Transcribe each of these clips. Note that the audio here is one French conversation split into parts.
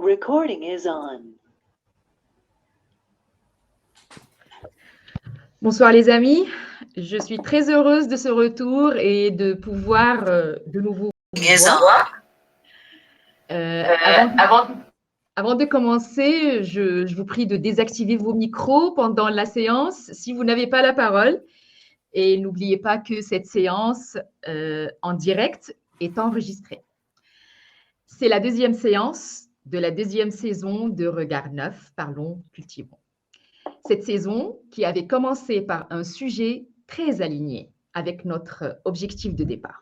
Recording is on. Bonsoir les amis, je suis très heureuse de ce retour et de pouvoir de nouveau vous voir. Avant de commencer, je vous prie de désactiver vos micros pendant la séance si vous n'avez pas la parole. Et n'oubliez pas que cette séance en direct est enregistrée. C'est la deuxième séance de la deuxième saison de Regard Neuf, Parlons, Cultivons. Cette saison qui avait commencé par un sujet très aligné avec notre objectif de départ.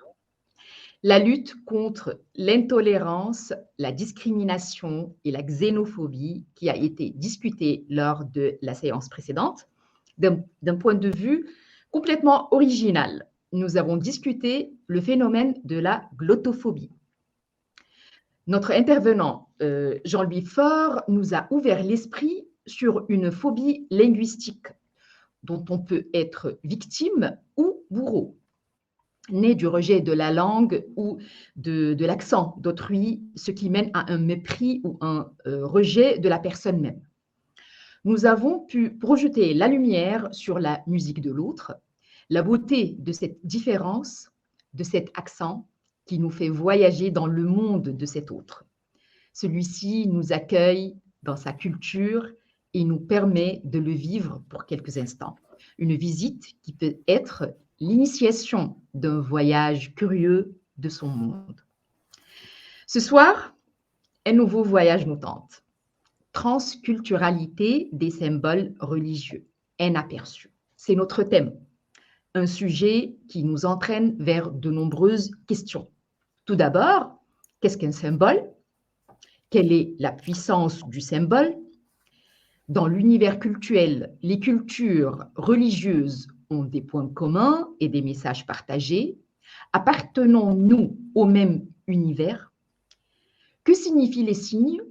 La lutte contre l'intolérance, la discrimination et la xénophobie qui a été discutée lors de la séance précédente. D'un point de vue complètement original, nous avons discuté le phénomène de la glottophobie. Notre intervenant, Jean-Louis Faure, nous a ouvert l'esprit sur une phobie linguistique dont on peut être victime ou bourreau, né du rejet de la langue ou de l'accent d'autrui, ce qui mène à un mépris ou un rejet de la personne même. Nous avons pu projeter la lumière sur la musique de l'autre, la beauté de cette différence, de cet accent qui nous fait voyager dans le monde de cet autre. Celui-ci nous accueille dans sa culture et nous permet de le vivre pour quelques instants. Une visite qui peut être l'initiation d'un voyage curieux de son monde. Ce soir, un nouveau voyage nous tente. Transculturalité des symboles religieux, un aperçu. C'est notre thème, un sujet qui nous entraîne vers de nombreuses questions. Tout d'abord, qu'est-ce qu'un symbole ? Quelle est la puissance du symbole ? Dans l'univers cultuel, les cultures religieuses ont des points communs et des messages partagés. Appartenons-nous au même univers ? Que signifient les signes ?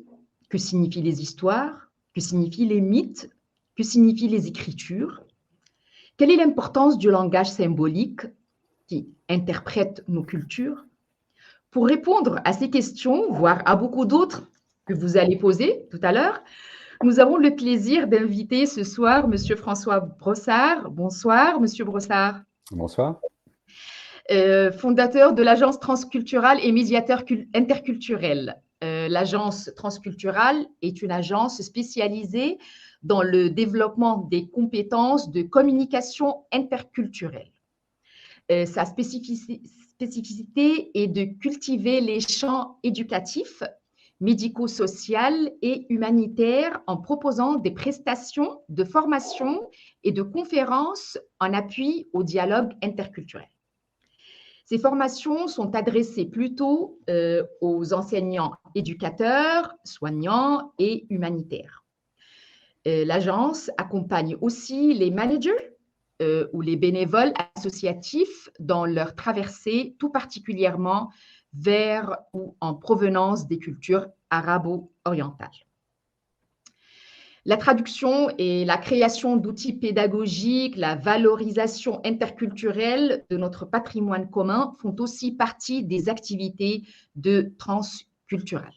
Que signifient les histoires ? Que signifient les mythes ? Que signifient les écritures ? Quelle est l'importance du langage symbolique qui interprète nos cultures ? Pour répondre à ces questions, voire à beaucoup d'autres que vous allez poser tout à l'heure, nous avons le plaisir d'inviter ce soir M. François Brossard. Bonsoir, M. Brossard. Bonsoir. Fondateur de l'Agence transculturale et médiateur interculturel. L'Agence transculturale est une agence spécialisée dans le développement des compétences de communication interculturelle. Sa spécificité est de cultiver les champs éducatifs, médico-social et humanitaire en proposant des prestations de formation et de conférences en appui au dialogue interculturel. Ces formations sont adressées plutôt aux enseignants éducateurs, soignants et humanitaires. L'agence accompagne aussi les managers ou les bénévoles associatifs dans leur traversée, tout particulièrement vers ou en provenance des cultures arabo-orientales. La traduction et la création d'outils pédagogiques, la valorisation interculturelle de notre patrimoine commun font aussi partie des activités de Transcultural.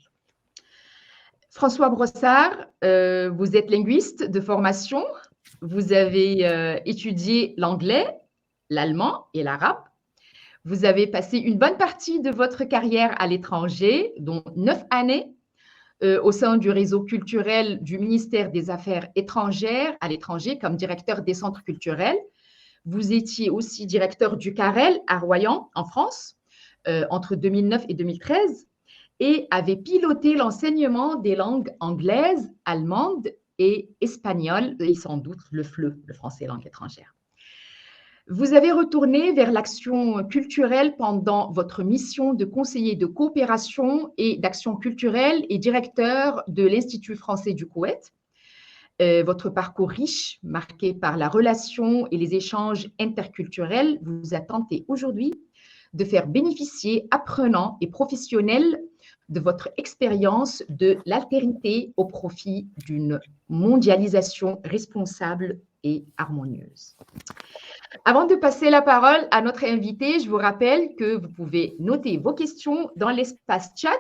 François Brossard, vous êtes linguiste de formation. Vous avez étudié l'anglais, l'allemand et l'arabe. Vous avez passé une bonne partie de votre carrière à l'étranger, dont 9 années au sein du réseau culturel du ministère des Affaires étrangères à l'étranger comme directeur des centres culturels. Vous étiez aussi directeur du Carrel à Royan, en France, entre 2009 et 2013, et avez piloté l'enseignement des langues anglaises, allemandes et espagnoles, et sans doute le FLE, le français langue étrangère. Vous avez retourné vers l'action culturelle pendant votre mission de conseiller de coopération et d'action culturelle et directeur de l'Institut français du Koweït. Votre parcours riche, marqué par la relation et les échanges interculturels, vous a tenté aujourd'hui de faire bénéficier apprenants et professionnels de votre expérience de l'altérité au profit d'une mondialisation responsable et harmonieuse. Avant de passer la parole à notre invité, je vous rappelle que vous pouvez noter vos questions dans l'espace chat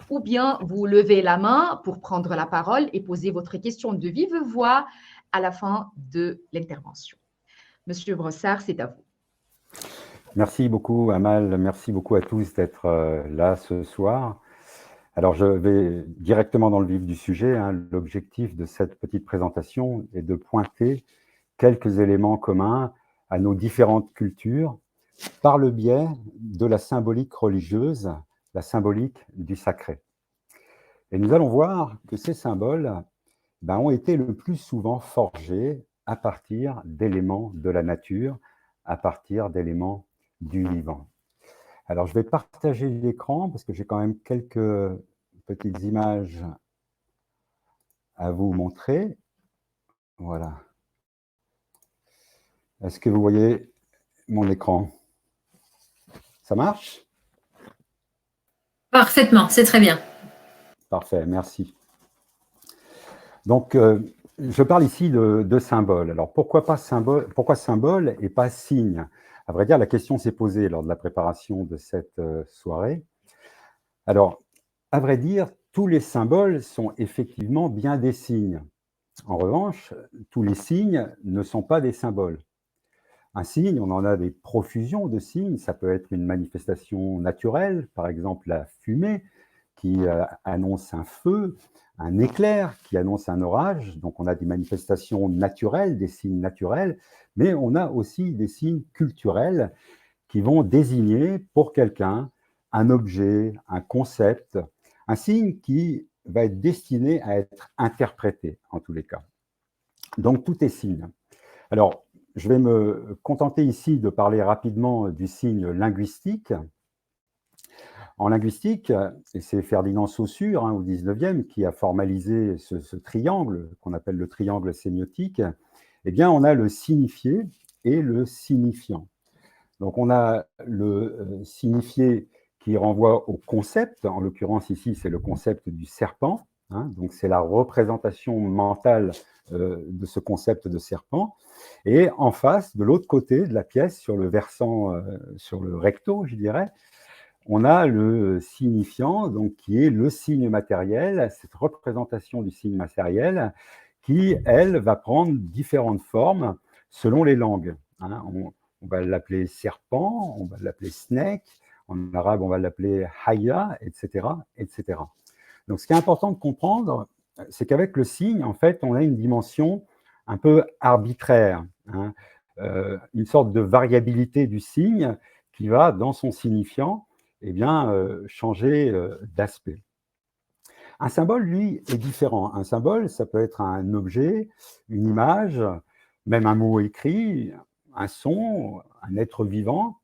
ou bien vous levez la main pour prendre la parole et poser votre question de vive voix à la fin de l'intervention. Monsieur Brossard, c'est à vous. Merci beaucoup, Amal. Merci beaucoup à tous d'être là ce soir. Alors, je vais directement dans le vif du sujet. L'objectif de cette petite présentation est de pointer quelques éléments communs à nos différentes cultures par le biais de la symbolique religieuse, la symbolique du sacré. Et nous allons voir que ces symboles ont été le plus souvent forgés à partir d'éléments de la nature, à partir d'éléments du vivant. Alors, je vais partager l'écran parce que j'ai quand même quelques petites images à vous montrer. Voilà. Est-ce que vous voyez mon écran? Ça marche? Parfaitement, c'est très bien. Parfait, merci. Donc, je parle ici de symboles. Alors, pourquoi symbole et pas signe? À vrai dire, la question s'est posée lors de la préparation de cette soirée. Alors, à vrai dire, tous les symboles sont effectivement bien des signes. En revanche, tous les signes ne sont pas des symboles. Un signe, on en a des profusions de signes. Ça peut être une manifestation naturelle, par exemple la fumée qui annonce un feu, un éclair qui annonce un orage. Donc, on a des manifestations naturelles, des signes naturels, mais on a aussi des signes culturels qui vont désigner pour quelqu'un un objet, un concept, un signe qui va être destiné à être interprété, en tous les cas. Donc, tout est signe. Alors, je vais me contenter ici de parler rapidement du signe linguistique. En linguistique, et c'est Ferdinand Saussure, au XIXe, qui a formalisé ce triangle qu'on appelle le triangle sémiotique, eh bien, on a le signifié et le signifiant. Donc, on a le signifié qui renvoie au concept. En l'occurrence, ici, c'est le concept du serpent. Donc, c'est la représentation mentale de ce concept de serpent. Et en face, de l'autre côté de la pièce, sur le versant, sur le recto, je dirais, on a le signifiant, donc qui est le signe matériel, cette représentation du signe matériel, qui, elle, va prendre différentes formes selon les langues. On va l'appeler serpent, on va l'appeler snake, en arabe, on va l'appeler haya, etc., etc. Donc, ce qui est important de comprendre, c'est qu'avec le signe, en fait, on a une dimension un peu arbitraire, une sorte de variabilité du signe qui va, dans son signifiant, changer d'aspect. Un symbole, lui, est différent. Un symbole, ça peut être un objet, une image, même un mot écrit, un son, un être vivant,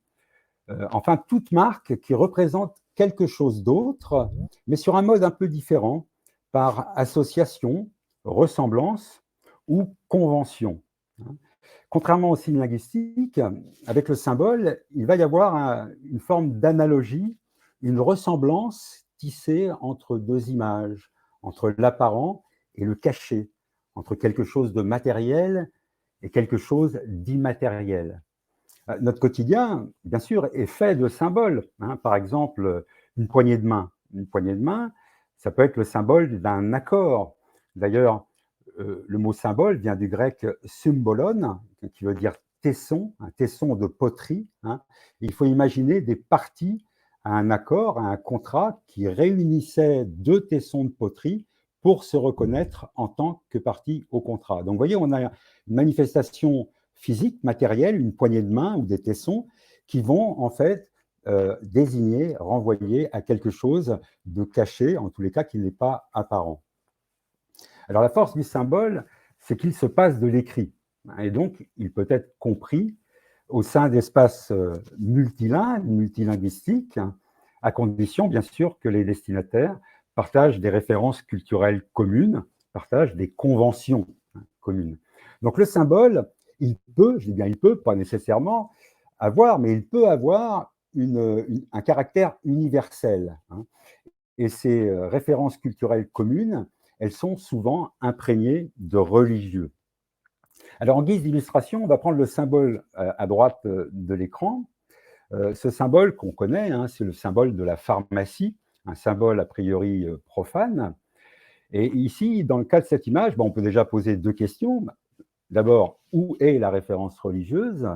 enfin, toute marque qui représente quelque chose d'autre, mais sur un mode un peu différent, par association, ressemblance ou convention. Contrairement au signe linguistique, avec le symbole, il va y avoir une forme d'analogie, une ressemblance tissée entre deux images, entre l'apparent et le caché, entre quelque chose de matériel et quelque chose d'immatériel. Notre quotidien, bien sûr, est fait de symboles. Par exemple, une poignée de main. Une poignée de main, ça peut être le symbole d'un accord. D'ailleurs, le mot symbole vient du grec symbolon, qui veut dire tesson, un tesson de poterie. Il faut imaginer des parties à un accord, à un contrat qui réunissait deux tessons de poterie pour se reconnaître en tant que partie au contrat. Donc, vous voyez, on a une manifestation physique, matérielle, une poignée de main ou des tessons qui vont en fait désigner, renvoyer à quelque chose de caché, en tous les cas qui n'est pas apparent. Alors la force du symbole, c'est qu'il se passe de l'écrit, et donc il peut être compris au sein d'espaces multilinguistiques, à condition bien sûr que les destinataires partagent des références culturelles communes, partagent des conventions communes. Donc le symbole, il peut, je dis bien il peut, pas nécessairement avoir, mais il peut avoir un caractère universel. Et ces références culturelles communes, elles sont souvent imprégnées de religieux. Alors en guise d'illustration, on va prendre le symbole à droite de l'écran. Ce symbole qu'on connaît, c'est le symbole de la pharmacie, un symbole a priori profane. Et ici, dans le cas de cette image, on peut déjà poser deux questions. D'abord, où est la référence religieuse?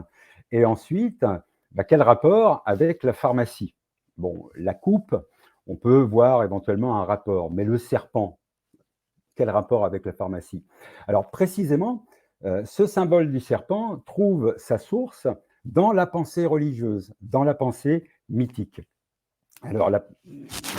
Et ensuite, quel rapport avec la pharmacie? Bon, la coupe, on peut voir éventuellement un rapport, mais le serpent, quel rapport avec la pharmacie? Alors précisément, ce symbole du serpent trouve sa source dans la pensée religieuse, dans la pensée mythique. Alors,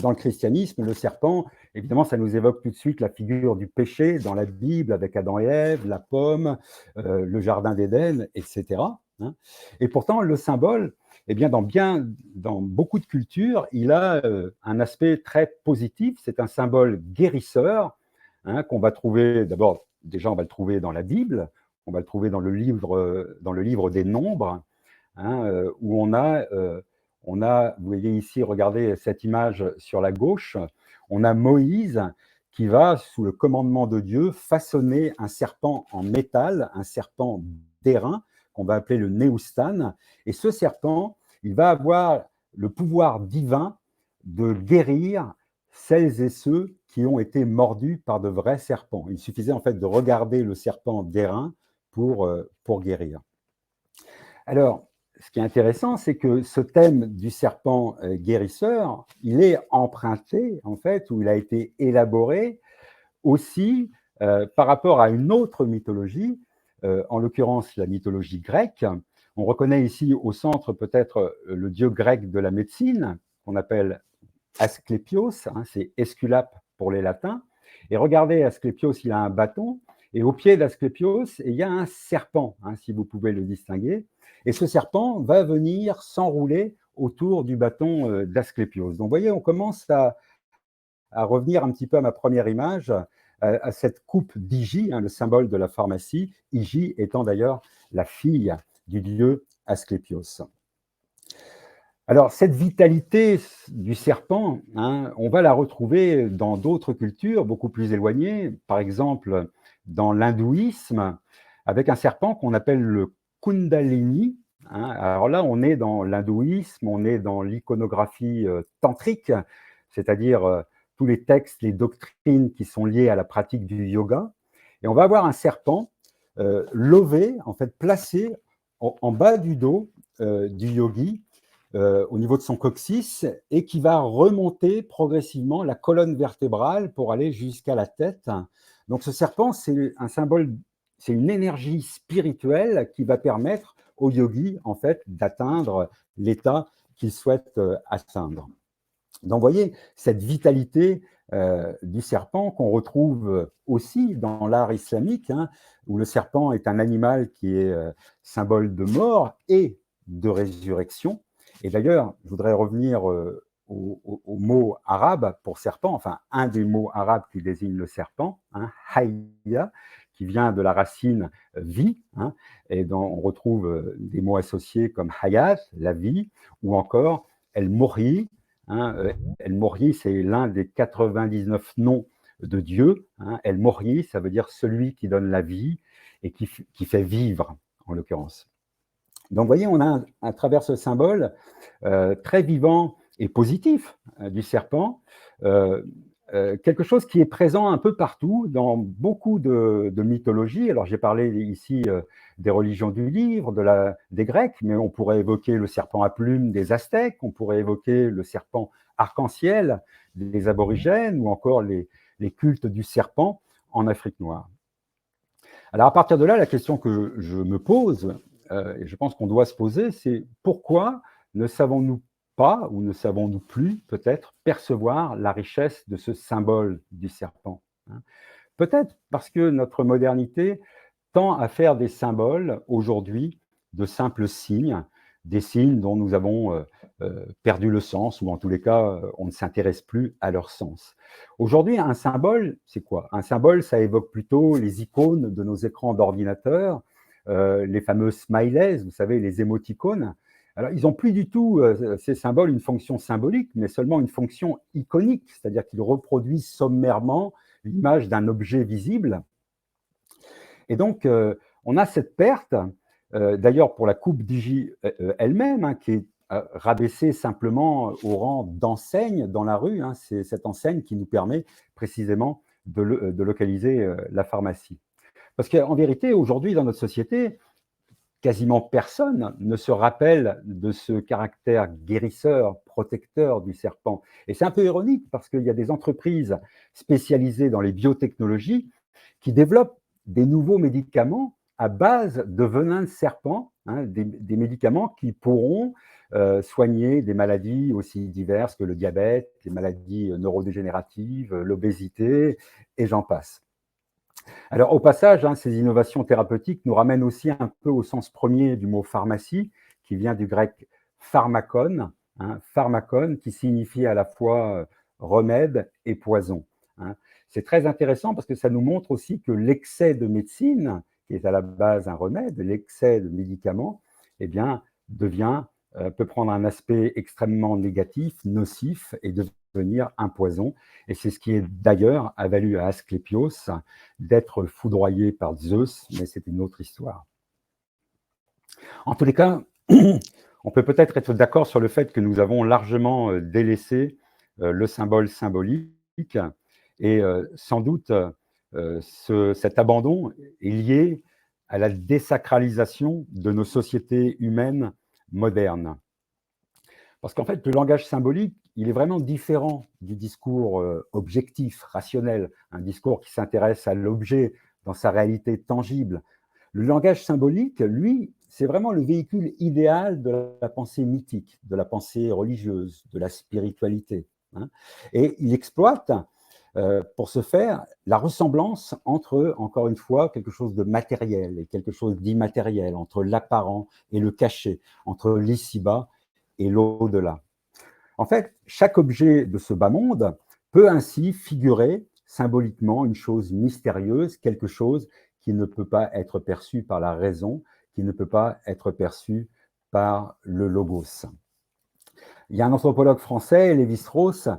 dans le christianisme, le serpent, évidemment, ça nous évoque tout de suite la figure du péché dans la Bible avec Adam et Ève, la pomme, le jardin d'Éden, etc., hein. Et pourtant, le symbole, eh bien, dans beaucoup de cultures, il a un aspect très positif. C'est un symbole guérisseur, hein, qu'on va trouver, d'abord, déjà, on va le trouver dans la Bible, on va le trouver dans le livre des Nombres, hein, où vous voyez ici, regardez cette image sur la gauche, on a Moïse qui va, sous le commandement de Dieu, façonner un serpent en métal, un serpent d'airain, qu'on va appeler le Néoustan. Et ce serpent, il va avoir le pouvoir divin de guérir celles et ceux qui ont été mordus par de vrais serpents. Il suffisait en fait de regarder le serpent d'airain pour guérir. Alors, ce qui est intéressant, c'est que ce thème du serpent guérisseur, il est emprunté, en fait, ou il a été élaboré aussi par rapport à une autre mythologie, en l'occurrence la mythologie grecque. On reconnaît ici au centre peut-être le dieu grec de la médecine, qu'on appelle Asclépios, hein, c'est Esculape pour les latins. Et regardez, Asclépios, il a un bâton, et au pied d'Asclépios, il y a un serpent, hein, si vous pouvez le distinguer. Et ce serpent va venir s'enrouler autour du bâton d'Asclépios. Donc, vous voyez, on commence à revenir un petit peu à ma première image, à cette coupe d'Hygie, hein, le symbole de la pharmacie, Hygie étant d'ailleurs la fille du dieu Asclépios. Alors, cette vitalité du serpent, hein, on va la retrouver dans d'autres cultures beaucoup plus éloignées, par exemple dans l'hindouisme, avec un serpent qu'on appelle le Kundalini, hein. Alors là, on est dans l'hindouisme, on est dans l'iconographie tantrique, c'est-à-dire tous les textes, les doctrines qui sont liées à la pratique du yoga. Et on va avoir un serpent lové, en fait placé en bas du dos du yogi, au niveau de son coccyx, et qui va remonter progressivement la colonne vertébrale pour aller jusqu'à la tête. Donc ce serpent, c'est un symbole, c'est une énergie spirituelle qui va permettre au yogi, en fait, d'atteindre l'état qu'il souhaite atteindre. Donc vous voyez, cette vitalité du serpent qu'on retrouve aussi dans l'art islamique, hein, où le serpent est un animal qui est symbole de mort et de résurrection. Et d'ailleurs, je voudrais revenir au mot arabe pour serpent, enfin un des mots arabes qui désigne le serpent, hein, hayya, qui vient de la racine vie, hein, et dont on retrouve des mots associés comme hayat, la vie, ou encore el morhi, hein, el morhi, c'est l'un des 99 noms de Dieu, hein, el morhi, ça veut dire celui qui donne la vie et qui fait vivre, en l'occurrence. Donc, vous voyez, on a à travers ce symbole très vivant et positif du serpent, quelque chose qui est présent un peu partout dans beaucoup de mythologies. Alors, j'ai parlé ici des religions du livre, des Grecs, mais on pourrait évoquer le serpent à plumes des Aztèques, on pourrait évoquer le serpent arc-en-ciel des aborigènes, ou encore les cultes du serpent en Afrique noire. Alors, à partir de là, la question que je me pose, et je pense qu'on doit se poser, c'est pourquoi ne savons-nous pas, ou ne savons-nous plus peut-être, percevoir la richesse de ce symbole du serpent, hein? Peut-être parce que notre modernité tend à faire des symboles aujourd'hui de simples signes, des signes dont nous avons perdu le sens, ou en tous les cas, on ne s'intéresse plus à leur sens. Aujourd'hui, un symbole, c'est quoi? Un symbole, ça évoque plutôt les icônes de nos écrans d'ordinateur, les fameux smileys, vous savez, les émoticônes. Alors, ils n'ont plus du tout, ces symboles, une fonction symbolique, mais seulement une fonction iconique, c'est-à-dire qu'ils reproduisent sommairement l'image d'un objet visible. Et donc, on a cette perte, d'ailleurs pour la coupe d'Hygie elle-même, hein, qui est rabaisser simplement au rang d'enseigne dans la rue. Hein. C'est cette enseigne qui nous permet précisément de localiser la pharmacie. Parce qu'en vérité, aujourd'hui, dans notre société, quasiment personne ne se rappelle de ce caractère guérisseur, protecteur du serpent. Et c'est un peu ironique parce qu'il y a des entreprises spécialisées dans les biotechnologies qui développent des nouveaux médicaments à base de venin de serpent, hein, des médicaments qui pourront soigner des maladies aussi diverses que le diabète, les maladies neurodégénératives, l'obésité, et j'en passe. Alors, au passage, hein, ces innovations thérapeutiques nous ramènent aussi un peu au sens premier du mot pharmacie, qui vient du grec pharmakon, hein, pharmakon, qui signifie à la fois remède et poison. Hein. C'est très intéressant parce que ça nous montre aussi que l'excès de médecine, qui est à la base un remède, l'excès de médicaments, eh bien, peut prendre un aspect extrêmement négatif, nocif, et devenir un poison. Et c'est ce qui est d'ailleurs a valu à Asclépios d'être foudroyé par Zeus, mais c'est une autre histoire. En tous les cas, on peut peut-être être d'accord sur le fait que nous avons largement délaissé le symbole symbolique, et sans doute cet abandon est lié à la désacralisation de nos sociétés humaines modernes. Parce qu'en fait, le langage symbolique, il est vraiment différent du discours objectif, rationnel, un discours qui s'intéresse à l'objet dans sa réalité tangible. Le langage symbolique, lui, c'est vraiment le véhicule idéal de la pensée mythique, de la pensée religieuse, de la spiritualité. Hein. Et il exploite, pour ce faire, la ressemblance entre, encore une fois, quelque chose de matériel et quelque chose d'immatériel, entre l'apparent et le caché, entre l'ici-bas et l'au-delà. En fait, chaque objet de ce bas monde peut ainsi figurer symboliquement une chose mystérieuse, quelque chose qui ne peut pas être perçu par la raison, qui ne peut pas être perçu par le logos. Il y a un anthropologue français, Lévi-Strauss,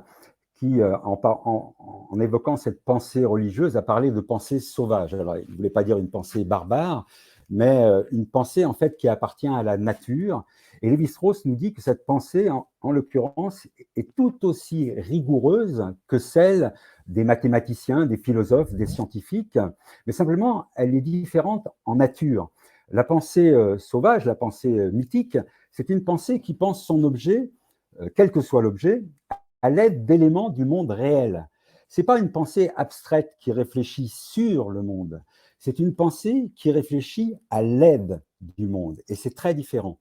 qui, en évoquant cette pensée religieuse, a parlé de pensée sauvage. Alors, il ne voulait pas dire une pensée barbare, mais une pensée en fait qui appartient à la nature. Et Lévi-Strauss nous dit que cette pensée, en l'occurrence, est tout aussi rigoureuse que celle des mathématiciens, des philosophes, des scientifiques, mais simplement, elle est différente en nature. La pensée sauvage, la pensée mythique, c'est une pensée qui pense son objet, quel que soit l'objet, à l'aide d'éléments du monde réel. Ce n'est pas une pensée abstraite qui réfléchit sur le monde, c'est une pensée qui réfléchit à l'aide du monde, et c'est très différent.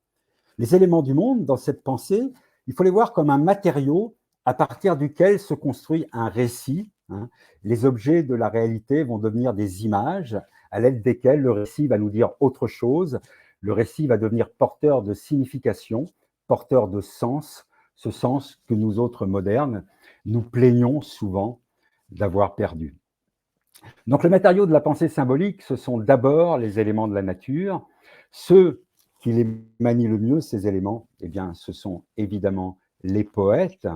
Les éléments du monde, dans cette pensée, il faut les voir comme un matériau à partir duquel se construit un récit. Hein. Les objets de la réalité vont devenir des images à l'aide desquelles le récit va nous dire autre chose. Le récit va devenir porteur de signification, porteur de sens, ce sens que nous autres modernes, nous plaignons souvent d'avoir perdu. Donc le matériau de la pensée symbolique, ce sont d'abord les éléments de la nature. Ceux qui les manient le mieux, ces éléments, eh bien, ce sont évidemment les poètes,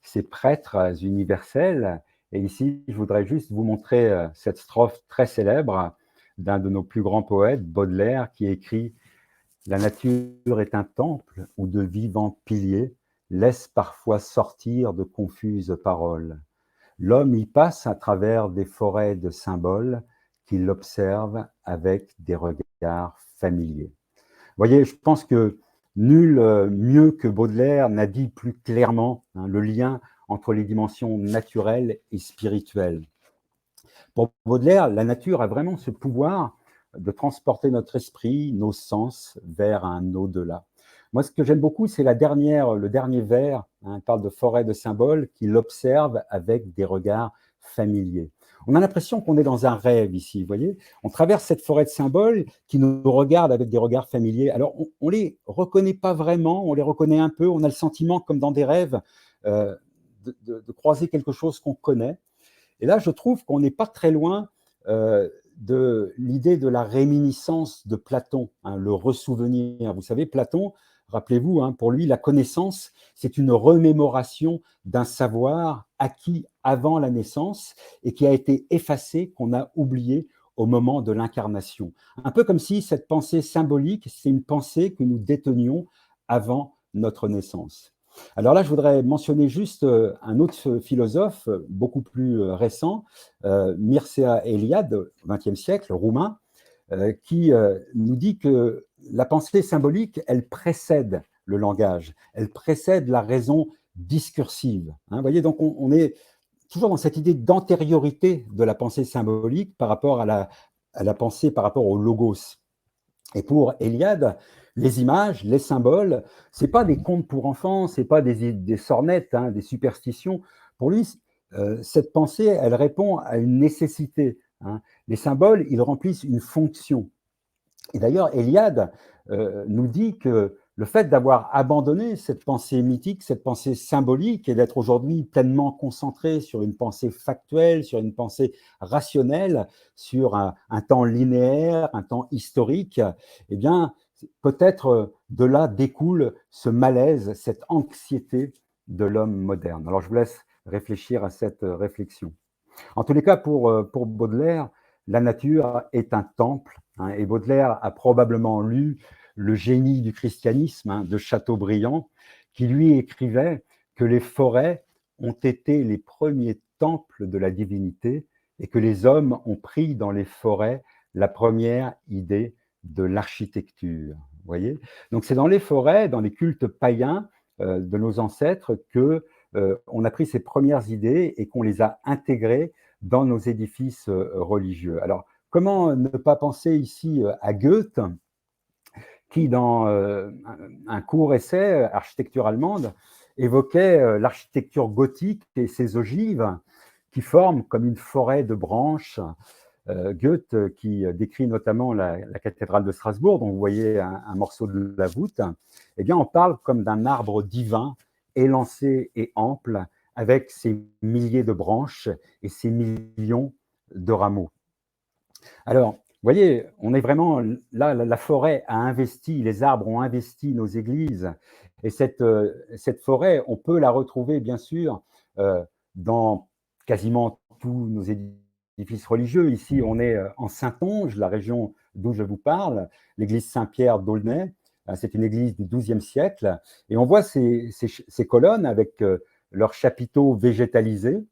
ces prêtres universels. Et ici, je voudrais juste vous montrer cette strophe très célèbre d'un de nos plus grands poètes, Baudelaire, qui écrit « La nature est un temple où de vivants piliers laissent parfois sortir de confuses paroles. L'homme y passe à travers des forêts de symboles qu'il observe avec des regards familiers. » Vous voyez, je pense que nul mieux que Baudelaire n'a dit plus clairement le lien entre les dimensions naturelles et spirituelles. Pour Baudelaire, la nature a vraiment ce pouvoir de transporter notre esprit, nos sens vers un au-delà. Moi, ce que j'aime beaucoup, c'est le dernier vers, il parle de forêt de symboles, qu'il observe avec des regards familiers. On a l'impression qu'on est dans un rêve ici, vous voyez. On traverse cette forêt de symboles qui nous regarde avec des regards familiers. Alors, on ne les reconnaît pas vraiment, on les reconnaît un peu, on a le sentiment, comme dans des rêves, de croiser quelque chose qu'on connaît. Et là, je trouve qu'on n'est pas très loin de l'idée de la réminiscence de Platon, le ressouvenir. Vous savez, Platon, rappelez-vous, pour lui, la connaissance, c'est une remémoration d'un savoir acquis avant la naissance et qui a été effacé, qu'on a oublié au moment de l'incarnation. Un peu comme si cette pensée symbolique, c'est une pensée que nous détenions avant notre naissance. Alors là, je voudrais mentionner juste un autre philosophe beaucoup plus récent, Mircea Eliade, au XXe siècle, roumain, qui nous dit que la pensée symbolique, elle précède le langage, elle précède la raison discursive. Vous voyez, donc on est toujours dans cette idée d'antériorité de la pensée symbolique par rapport à la pensée, par rapport au logos. Et pour Eliade, les images, les symboles, ce n'est pas des contes pour enfants, ce n'est pas des sornettes, des superstitions. Pour lui, cette pensée, elle répond à une nécessité. Les symboles, ils remplissent une fonction. Et d'ailleurs, Eliade nous dit que le fait d'avoir abandonné cette pensée mythique, cette pensée symbolique, et d'être aujourd'hui pleinement concentré sur une pensée factuelle, sur une pensée rationnelle, sur un temps linéaire, un temps historique, eh bien, peut-être de là découle ce malaise, cette anxiété de l'homme moderne. Alors, je vous laisse réfléchir à cette réflexion. En tous les cas, pour Baudelaire, la nature est un temple, et Baudelaire a probablement lu Le génie du christianisme de Chateaubriand, qui lui écrivait que les forêts ont été les premiers temples de la divinité et que les hommes ont pris dans les forêts la première idée de l'architecture. Vous voyez ? Donc c'est dans les forêts, dans les cultes païens de nos ancêtres que on a pris ces premières idées et qu'on les a intégrées dans nos édifices religieux. Alors, comment ne pas penser ici à Goethe, qui, dans un court essai, Architecture allemande, évoquait l'architecture gothique et ses ogives qui forment comme une forêt de branches. Goethe, qui décrit notamment la cathédrale de Strasbourg, dont vous voyez un morceau de la voûte, eh bien, on parle comme d'un arbre divin, élancé et ample, avec ses milliers de branches et ses millions de rameaux. Alors, vous voyez, on est vraiment là, la forêt a investi, les arbres ont investi nos églises. Et cette forêt, on peut la retrouver, bien sûr, dans quasiment tous nos édifices religieux. Ici, on est en Saintonge, la région d'où je vous parle, l'église Saint-Pierre d'Aulnay. C'est une église du XIIe siècle. Et on voit ces colonnes avec leurs chapiteaux végétalisés.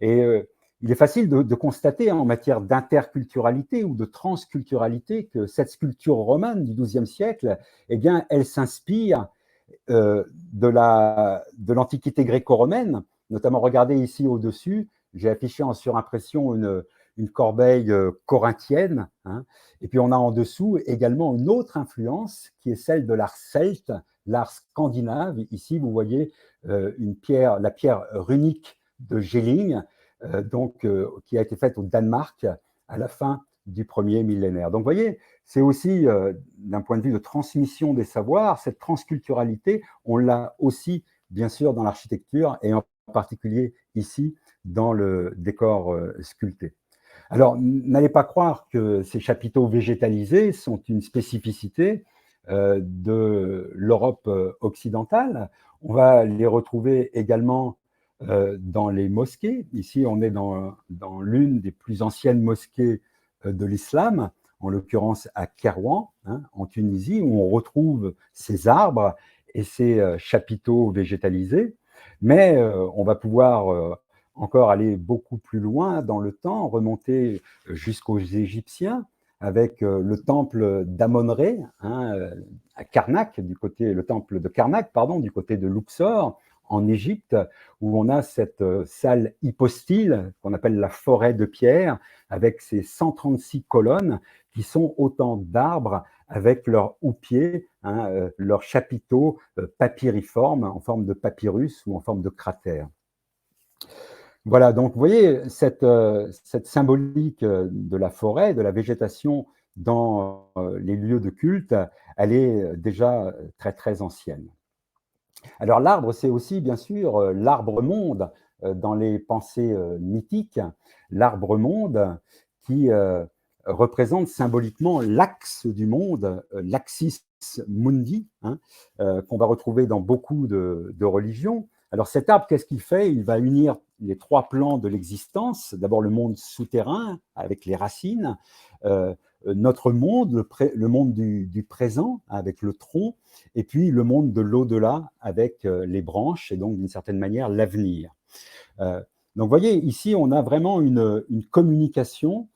Et il est facile de constater en matière d'interculturalité ou de transculturalité que cette sculpture romane du XIIe siècle, eh bien, elle s'inspire de l'Antiquité gréco-romaine. Notamment, regardez ici au-dessus, j'ai affiché en surimpression une corbeille corinthienne. Et puis, on a en dessous également une autre influence qui est celle de l'art celte, l'art scandinave. Ici, vous voyez la pierre runique de Jelling, qui a été faite au Danemark à la fin du premier millénaire. Donc, vous voyez, c'est aussi, d'un point de vue de transmission des savoirs, cette transculturalité, on l'a aussi, bien sûr, dans l'architecture et en particulier ici, dans le décor sculpté. Alors, n'allez pas croire que ces chapiteaux végétalisés sont une spécificité de l'Europe occidentale. On va les retrouver également dans les mosquées. Ici, on est dans l'une des plus anciennes mosquées de l'islam, en l'occurrence à Kairouan, en Tunisie, où on retrouve ces arbres et ces chapiteaux végétalisés. Mais on va pouvoir encore aller beaucoup plus loin dans le temps, remonter jusqu'aux Égyptiens, avec le temple d'Amon-Ré, à Karnak, le temple de Karnak, pardon, du côté de Luxor, en Égypte, où on a cette salle hypostyle qu'on appelle la forêt de pierre, avec ses 136 colonnes qui sont autant d'arbres avec leurs houppiers, leurs chapiteaux papyriformes en forme de papyrus ou en forme de cratère. Voilà, donc vous voyez cette symbolique de la forêt, de la végétation dans les lieux de culte, elle est déjà très très ancienne. Alors l'arbre, c'est aussi bien sûr l'arbre-monde dans les pensées mythiques, l'arbre-monde qui représente symboliquement l'axe du monde, l'axis mundi, qu'on va retrouver dans beaucoup de religions. Alors cet arbre, qu'est-ce qu'il fait ? Il va unir les trois plans de l'existence. D'abord le monde souterrain avec les racines, notre monde, le monde du présent avec le tronc, et puis le monde de l'au-delà avec les branches, et donc d'une certaine manière l'avenir. Donc vous voyez, ici on a vraiment une communication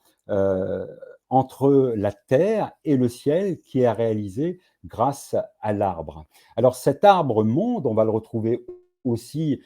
entre la terre et le ciel qui est réalisée grâce à l'arbre. Alors cet arbre-monde, on va le retrouver aussi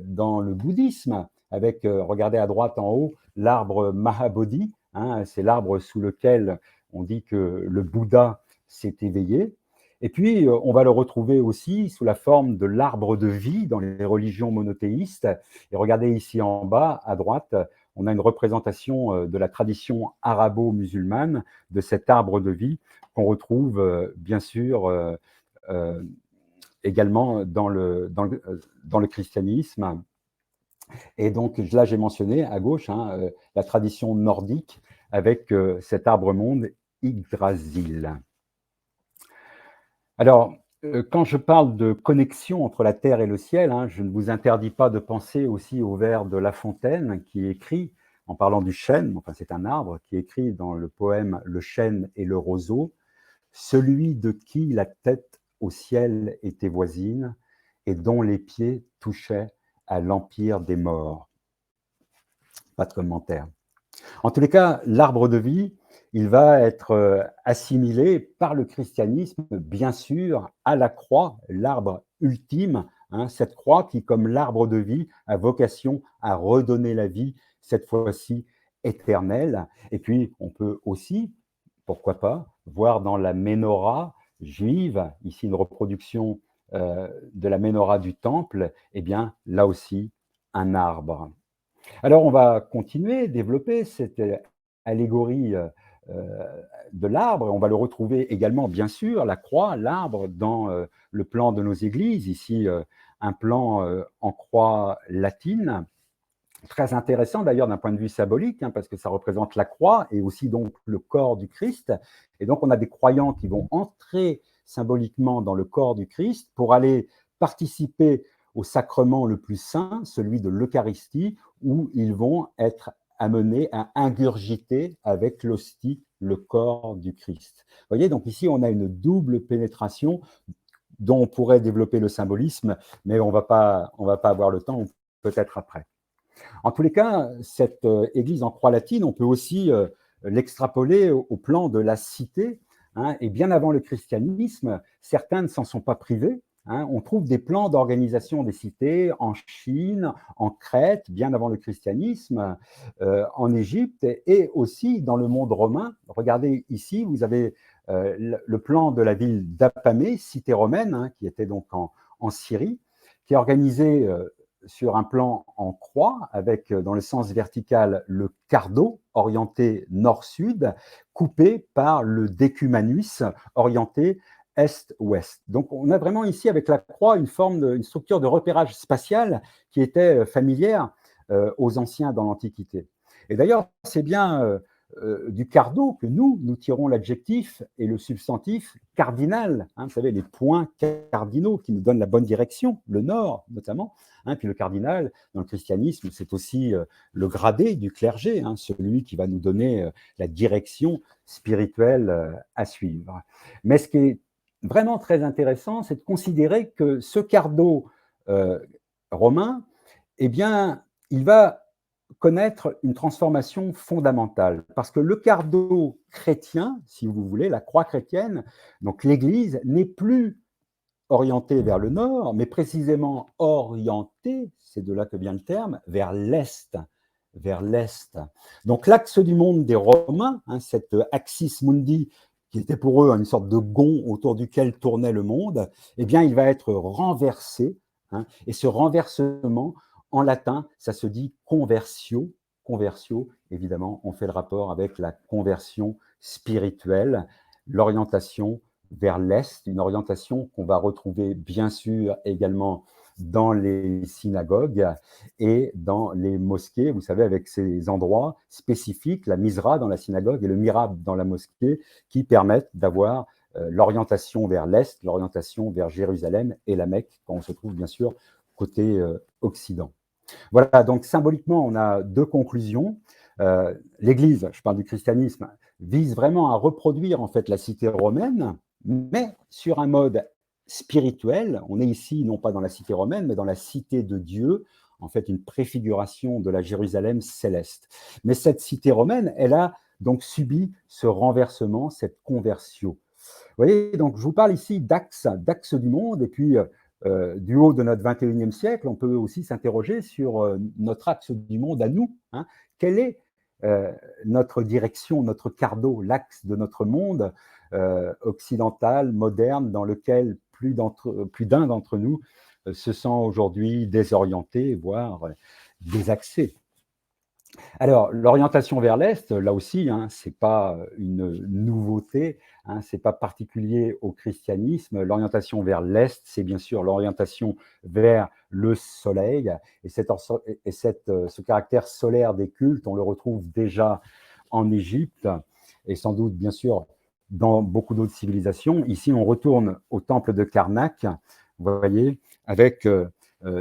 dans le bouddhisme, avec, regardez à droite en haut, l'arbre Mahabodhi, hein, c'est l'arbre sous lequel on dit que le Bouddha s'est éveillé. Et puis, on va le retrouver aussi sous la forme de l'arbre de vie dans les religions monothéistes. Et regardez ici en bas, à droite, on a une représentation de la tradition arabo-musulmane de cet arbre de vie qu'on retrouve bien sûr également dans le christianisme. Et donc là, j'ai mentionné à gauche la tradition nordique avec cet arbre-monde Yggdrasil. Alors, quand je parle de connexion entre la terre et le ciel, je ne vous interdis pas de penser aussi au vers de La Fontaine qui écrit, en parlant du chêne, enfin c'est un arbre, qui écrit dans le poème « Le chêne et le roseau », « Celui de qui la tête au ciel était voisine et dont les pieds touchaient à l'empire des morts ». Pas de commentaire. En tous les cas, l'arbre de vie, il va être assimilé par le christianisme, bien sûr, à la croix, l'arbre ultime, cette croix qui, comme l'arbre de vie, a vocation à redonner la vie, cette fois-ci éternelle. Et puis, on peut aussi, pourquoi pas, voir dans la ménorah juive, ici une reproduction de la ménorah du temple, eh bien, là aussi, un arbre. Alors, on va continuer, développer cette allégorie de l'arbre. On va le retrouver également, bien sûr, la croix, l'arbre, dans le plan de nos églises. Ici, un plan en croix latine, très intéressant d'ailleurs d'un point de vue symbolique, parce que ça représente la croix et aussi donc le corps du Christ. Et donc, on a des croyants qui vont entrer symboliquement dans le corps du Christ pour aller participer au sacrement le plus saint, celui de l'Eucharistie, où ils vont être amenés à ingurgiter avec l'hostie le corps du Christ. Vous voyez, donc ici, on a une double pénétration dont on pourrait développer le symbolisme, mais on ne va pas avoir le temps, peut-être après. En tous les cas, cette église en croix latine, on peut aussi l'extrapoler au plan de la cité, et bien avant le christianisme, certains ne s'en sont pas privés. On trouve des plans d'organisation des cités en Chine, en Crète, bien avant le christianisme, en Égypte et aussi dans le monde romain. Regardez ici, vous avez le plan de la ville d'Apamée, cité romaine, qui était donc en Syrie, qui est organisée sur un plan en croix, avec dans le sens vertical le cardo, orienté nord-sud, coupé par le decumanus, orienté est-ouest. Donc on a vraiment ici avec la croix une structure de repérage spatial qui était familière aux anciens dans l'Antiquité. Et d'ailleurs, c'est bien du cardo que nous tirons l'adjectif et le substantif cardinal. Vous savez, les points cardinaux qui nous donnent la bonne direction, le nord notamment. Puis le cardinal, dans le christianisme, c'est aussi le gradé du clergé, celui qui va nous donner la direction spirituelle à suivre. Mais ce qui est vraiment très intéressant, c'est de considérer que ce cardo romain, eh bien, il va connaître une transformation fondamentale. Parce que le cardo chrétien, si vous voulez, la croix chrétienne, donc l'Église, n'est plus orientée vers le nord, mais précisément orientée, c'est de là que vient le terme, vers l'est. Vers l'est. Donc l'axe du monde des Romains, cette axis mundi, qui était pour eux une sorte de gond autour duquel tournait le monde, eh bien, il va être renversé. Et ce renversement, en latin, ça se dit conversio. Conversio, évidemment, on fait le rapport avec la conversion spirituelle, l'orientation vers l'Est, une orientation qu'on va retrouver bien sûr également dans les synagogues et dans les mosquées, vous savez, avec ces endroits spécifiques, la misra dans la synagogue et le mihrab dans la mosquée, qui permettent d'avoir l'orientation vers l'Est, l'orientation vers Jérusalem et la Mecque, quand on se trouve bien sûr côté Occident. Voilà, donc symboliquement, on a deux conclusions. L'Église, je parle du christianisme, vise vraiment à reproduire en fait la cité romaine, mais sur un mode spirituel. On est ici non pas dans la cité romaine, mais dans la cité de Dieu, en fait une préfiguration de la Jérusalem céleste. Mais cette cité romaine, elle a donc subi ce renversement, cette conversion. Vous voyez, donc je vous parle ici d'axe du monde, et puis du haut de notre 21e siècle, on peut aussi s'interroger sur notre axe du monde à nous. Hein. Quelle est notre direction, notre cardo, l'axe de notre monde occidental, moderne, dans lequel plus d'un d'entre nous se sent aujourd'hui désorienté, voire désaxé. Alors, l'orientation vers l'Est, là aussi, hein, ce n'est pas une nouveauté, hein, ce n'est pas particulier au christianisme. L'orientation vers l'Est, c'est bien sûr l'orientation vers le soleil. Et, ce caractère solaire des cultes, on le retrouve déjà en Égypte et sans doute, bien sûr, dans beaucoup d'autres civilisations. Ici, on retourne au temple de Karnak, vous voyez, avec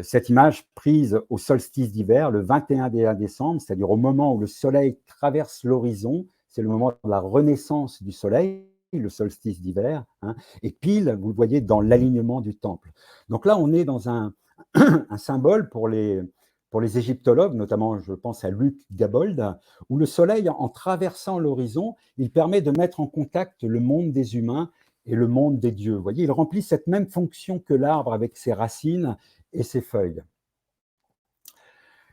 cette image prise au solstice d'hiver, le 21 décembre, c'est-à-dire au moment où le soleil traverse l'horizon, c'est le moment de la renaissance du soleil, le solstice d'hiver, hein, et pile, vous le voyez, dans l'alignement du temple. Donc là, on est dans un symbole pour les égyptologues, notamment je pense à Luc Gabold, où le soleil, en traversant l'horizon, il permet de mettre en contact le monde des humains et le monde des dieux. Vous voyez, il remplit cette même fonction que l'arbre avec ses racines et ses feuilles.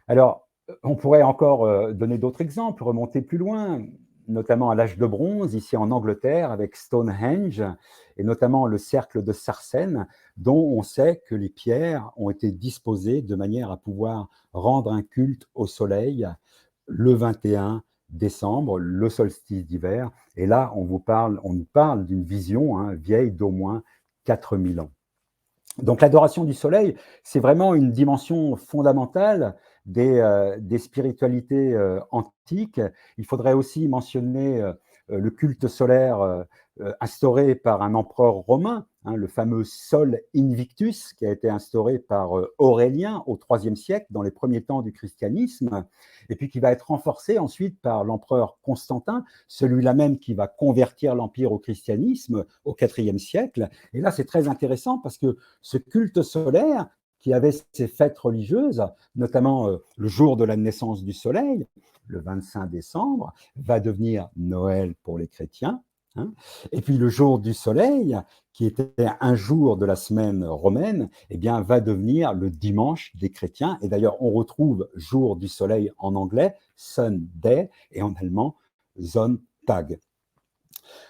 Alors, on pourrait encore donner d'autres exemples, remonter plus loin, notamment à l'âge de bronze, ici en Angleterre, avec Stonehenge, et notamment le cercle de Sarsène, dont on sait que les pierres ont été disposées de manière à pouvoir rendre un culte au soleil le 21 décembre, le solstice d'hiver. Et là, on nous parle d'une vision vieille d'au moins 4000 ans. Donc l'adoration du soleil, c'est vraiment une dimension fondamentale des spiritualités antiques. Il faudrait aussi mentionner le culte solaire instauré par un empereur romain, le fameux Sol Invictus, qui a été instauré par Aurélien au IIIe siècle, dans les premiers temps du christianisme, et puis qui va être renforcé ensuite par l'empereur Constantin, celui-là même qui va convertir l'empire au christianisme au IVe siècle. Et là, c'est très intéressant parce que ce culte solaire, qui avait ses fêtes religieuses, notamment le jour de la naissance du soleil, le 25 décembre, va devenir Noël pour les chrétiens. Hein. Et puis le jour du soleil, qui était un jour de la semaine romaine, eh bien, va devenir le dimanche des chrétiens. Et d'ailleurs, on retrouve jour du soleil en anglais, Sunday, et en allemand, Sonntag.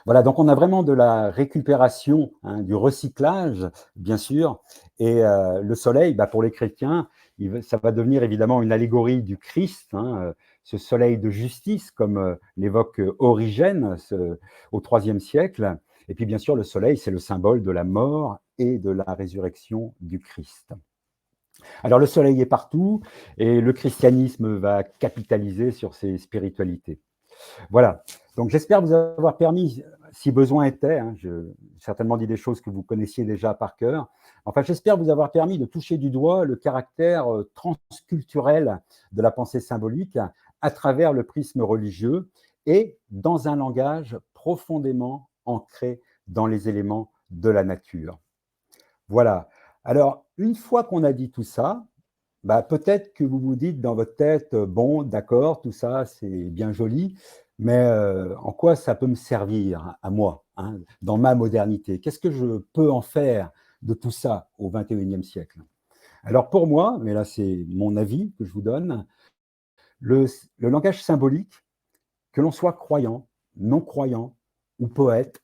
Voilà, donc on a vraiment de la récupération, du recyclage, bien sûr. Et le soleil, pour les chrétiens, ça va devenir évidemment une allégorie du Christ, ce soleil de justice, comme l'évoque Origène au IIIe siècle. Et puis bien sûr, le soleil, c'est le symbole de la mort et de la résurrection du Christ. Alors le soleil est partout et le christianisme va capitaliser sur ces spiritualités. Voilà, donc j'espère vous avoir permis, si besoin était, j'ai certainement dit des choses que vous connaissiez déjà par cœur, enfin j'espère vous avoir permis de toucher du doigt le caractère transculturel de la pensée symbolique à travers le prisme religieux et dans un langage profondément ancré dans les éléments de la nature. Voilà, alors une fois qu'on a dit tout ça, peut-être que vous vous dites dans votre tête, bon, d'accord, tout ça, c'est bien joli, mais en quoi ça peut me servir à moi, dans ma modernité? Qu'est-ce que je peux en faire de tout ça au XXIe siècle? Alors pour moi, mais là c'est mon avis que je vous donne, le langage symbolique, que l'on soit croyant, non-croyant ou poète,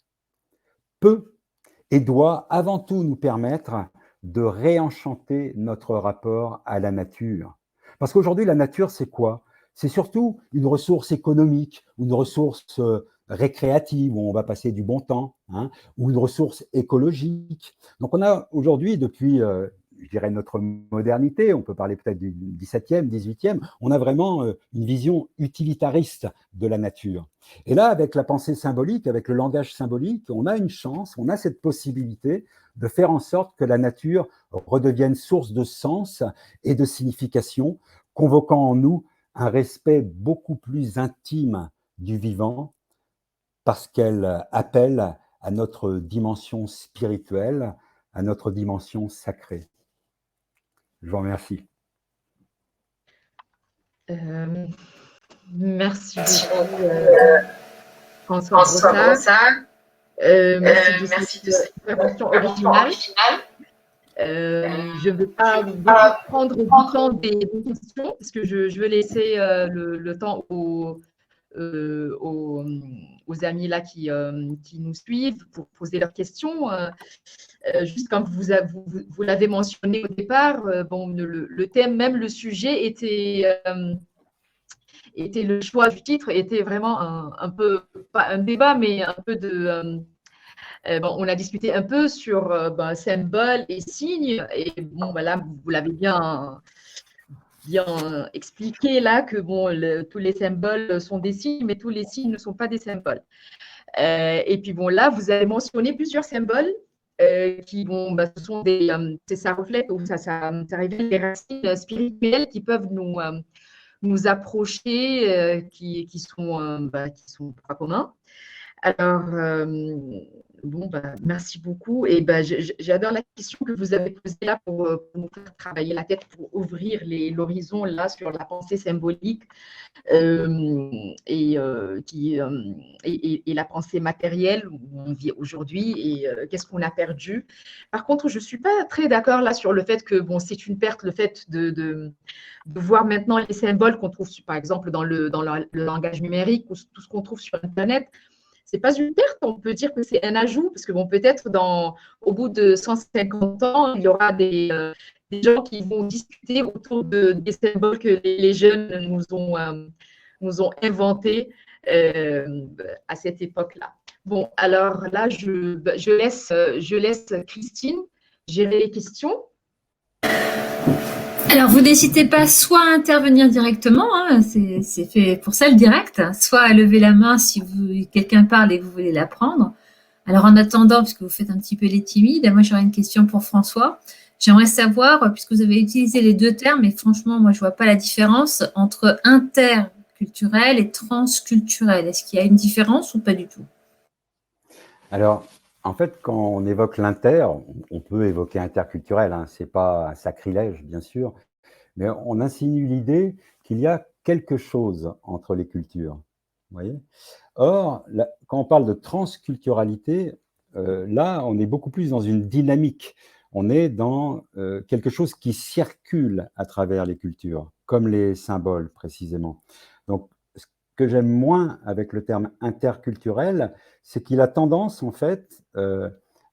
peut et doit avant tout nous permettre de réenchanter notre rapport à la nature. Parce qu'aujourd'hui, la nature, c'est quoi? C'est surtout une ressource économique, une ressource récréative où on va passer du bon temps, ou une ressource écologique. Donc on a aujourd'hui, depuis je dirais, notre modernité, on peut parler peut-être du 17e, 18e, on a vraiment une vision utilitariste de la nature. Et là, avec la pensée symbolique, avec le langage symbolique, on a une chance, on a cette possibilité de faire en sorte que la nature redevienne source de sens et de signification, convoquant en nous un respect beaucoup plus intime du vivant, parce qu'elle appelle à notre dimension spirituelle, à notre dimension sacrée. Je vous remercie. Merci beaucoup, François Brossard. Merci de cette intervention originale. Je ne veux pas beaucoup prendre du temps des questions, parce que je veux laisser le temps aux amis là qui nous suivent pour poser leurs questions. Juste comme vous l'avez mentionné au départ, bon, le thème, même le sujet était le choix du titre, était vraiment un peu, pas un débat, mais un peu de… bon, on a discuté un peu sur symboles et signes, et bon, voilà, vous l'avez bien expliqué là que bon, tous les symboles sont des signes, mais tous les signes ne sont pas des symboles. Et puis bon, là, vous avez mentionné plusieurs symboles qui bon, ce sont des, ça reflète ou ça révèle des racines spirituelles qui peuvent nous approcher, qui sont pas communs. Alors, bon, merci beaucoup. Et j'adore la question que vous avez posée là pour nous faire travailler la tête, pour ouvrir l'horizon là sur la pensée symbolique et la pensée matérielle où on vit aujourd'hui et qu'est-ce qu'on a perdu. Par contre, je ne suis pas très d'accord là sur le fait que bon, c'est une perte, le fait de voir maintenant les symboles qu'on trouve, par exemple, dans le langage numérique ou tout ce qu'on trouve sur Internet. C'est pas une perte, on peut dire que c'est un ajout, parce que bon, peut-être au bout de 150 ans, il y aura des gens qui vont discuter autour des symboles que les jeunes nous ont inventés à cette époque-là. Bon, alors là, je laisse Christine gérer les questions. Alors, vous n'hésitez pas soit à intervenir directement, hein, c'est fait pour ça le direct, soit à lever la main si quelqu'un parle et que vous voulez la prendre. Alors, en attendant, puisque vous faites un petit peu les timides, moi j'aurais une question pour François. J'aimerais savoir, puisque vous avez utilisé les deux termes, et franchement, moi je ne vois pas la différence entre interculturel et transculturel. Est-ce qu'il y a une différence ou pas du tout? Alors, en fait, quand on évoque l'inter, on peut évoquer interculturel, hein, ce n'est pas un sacrilège, bien sûr, mais on insinue l'idée qu'il y a quelque chose entre les cultures. Vous voyez ? Or, quand on parle de transculturalité, là, on est beaucoup plus dans une dynamique. On est dans quelque chose qui circule à travers les cultures, comme les symboles, précisément. Donc, ce que j'aime moins avec le terme interculturel, c'est qu'il a tendance, en fait,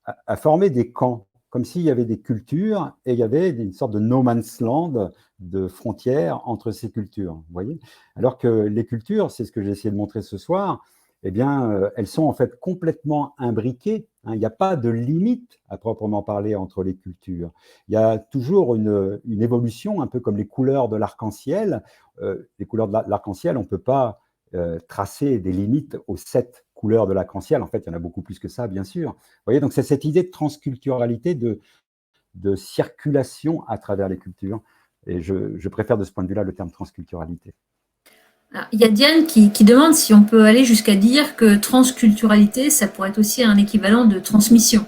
à former des camps, comme s'il y avait des cultures et il y avait une sorte de no man's land, de frontières entre ces cultures, vous voyez ? Alors que les cultures, c'est ce que j'ai essayé de montrer ce soir, eh bien, elles sont en fait complètement imbriquées, hein. Il n'y a pas de limite à proprement parler entre les cultures. Il y a toujours une évolution, un peu comme les couleurs de l'arc-en-ciel. Les couleurs de l'arc-en-ciel, on ne peut pas tracer des limites aux 7 couleurs de l'arc-en-ciel. En fait, il y en a beaucoup plus que ça, bien sûr. Vous voyez, donc c'est cette idée de transculturalité, de circulation à travers les cultures. Et je préfère de ce point de vue-là le terme transculturalité. Alors, il y a Diane qui demande si on peut aller jusqu'à dire que transculturalité, ça pourrait être aussi un équivalent de transmission.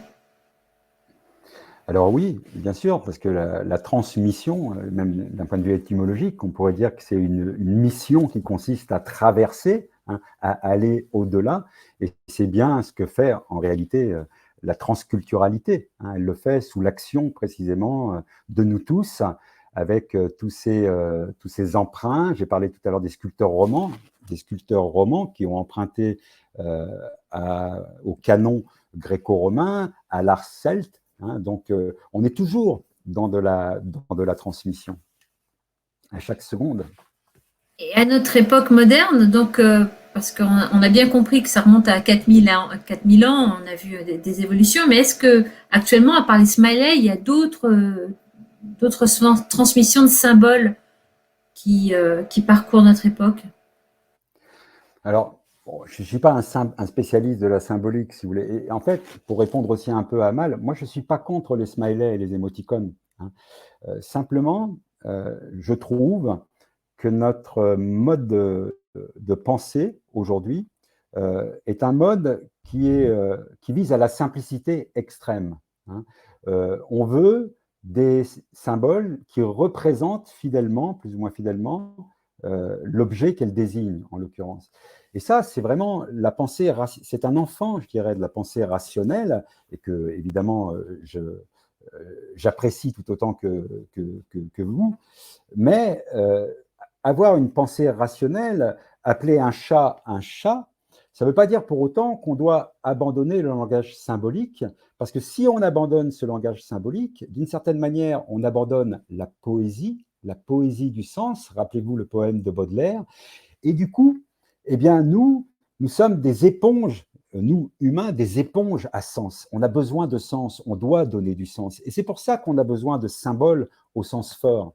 Alors oui, bien sûr, parce que la transmission, même d'un point de vue étymologique, on pourrait dire que c'est une mission qui consiste à traverser, hein, à aller au-delà. Et c'est bien ce que fait en réalité la transculturalité, hein. Elle le fait sous l'action précisément de nous tous, avec tous ces emprunts. J'ai parlé tout à l'heure des sculpteurs romans qui ont emprunté au canon gréco-romain, à l'art celte, hein. Donc, on est toujours dans de la transmission, à chaque seconde. Et à notre époque moderne, donc, parce qu'on a bien compris que ça remonte à 4000 ans, on a vu des évolutions, mais est-ce que actuellement, à part les smileys, il y a d'autres transmissions de symboles qui parcourent notre époque? Alors, bon, je ne suis pas un spécialiste de la symbolique, si vous voulez. Et en fait, pour répondre aussi un peu à Mal, moi, je ne suis pas contre les smileys et les émoticônes, hein. Simplement, je trouve que notre mode de pensée aujourd'hui est un mode qui vise à la simplicité extrême, hein. On veut des symboles qui représentent fidèlement, plus ou moins fidèlement, l'objet qu'elle désigne, en l'occurrence. Et ça, c'est vraiment la pensée, c'est un enfant, je dirais, de la pensée rationnelle, et que, évidemment, j'apprécie tout autant que vous, mais avoir une pensée rationnelle, appeler un chat, ça ne veut pas dire pour autant qu'on doit abandonner le langage symbolique, parce que si on abandonne ce langage symbolique, d'une certaine manière, on abandonne la poésie du sens. Rappelez-vous le poème de Baudelaire. Et du coup, eh bien, nous sommes des éponges, nous, humains, des éponges à sens. On a besoin de sens, on doit donner du sens. Et c'est pour ça qu'on a besoin de symboles au sens fort.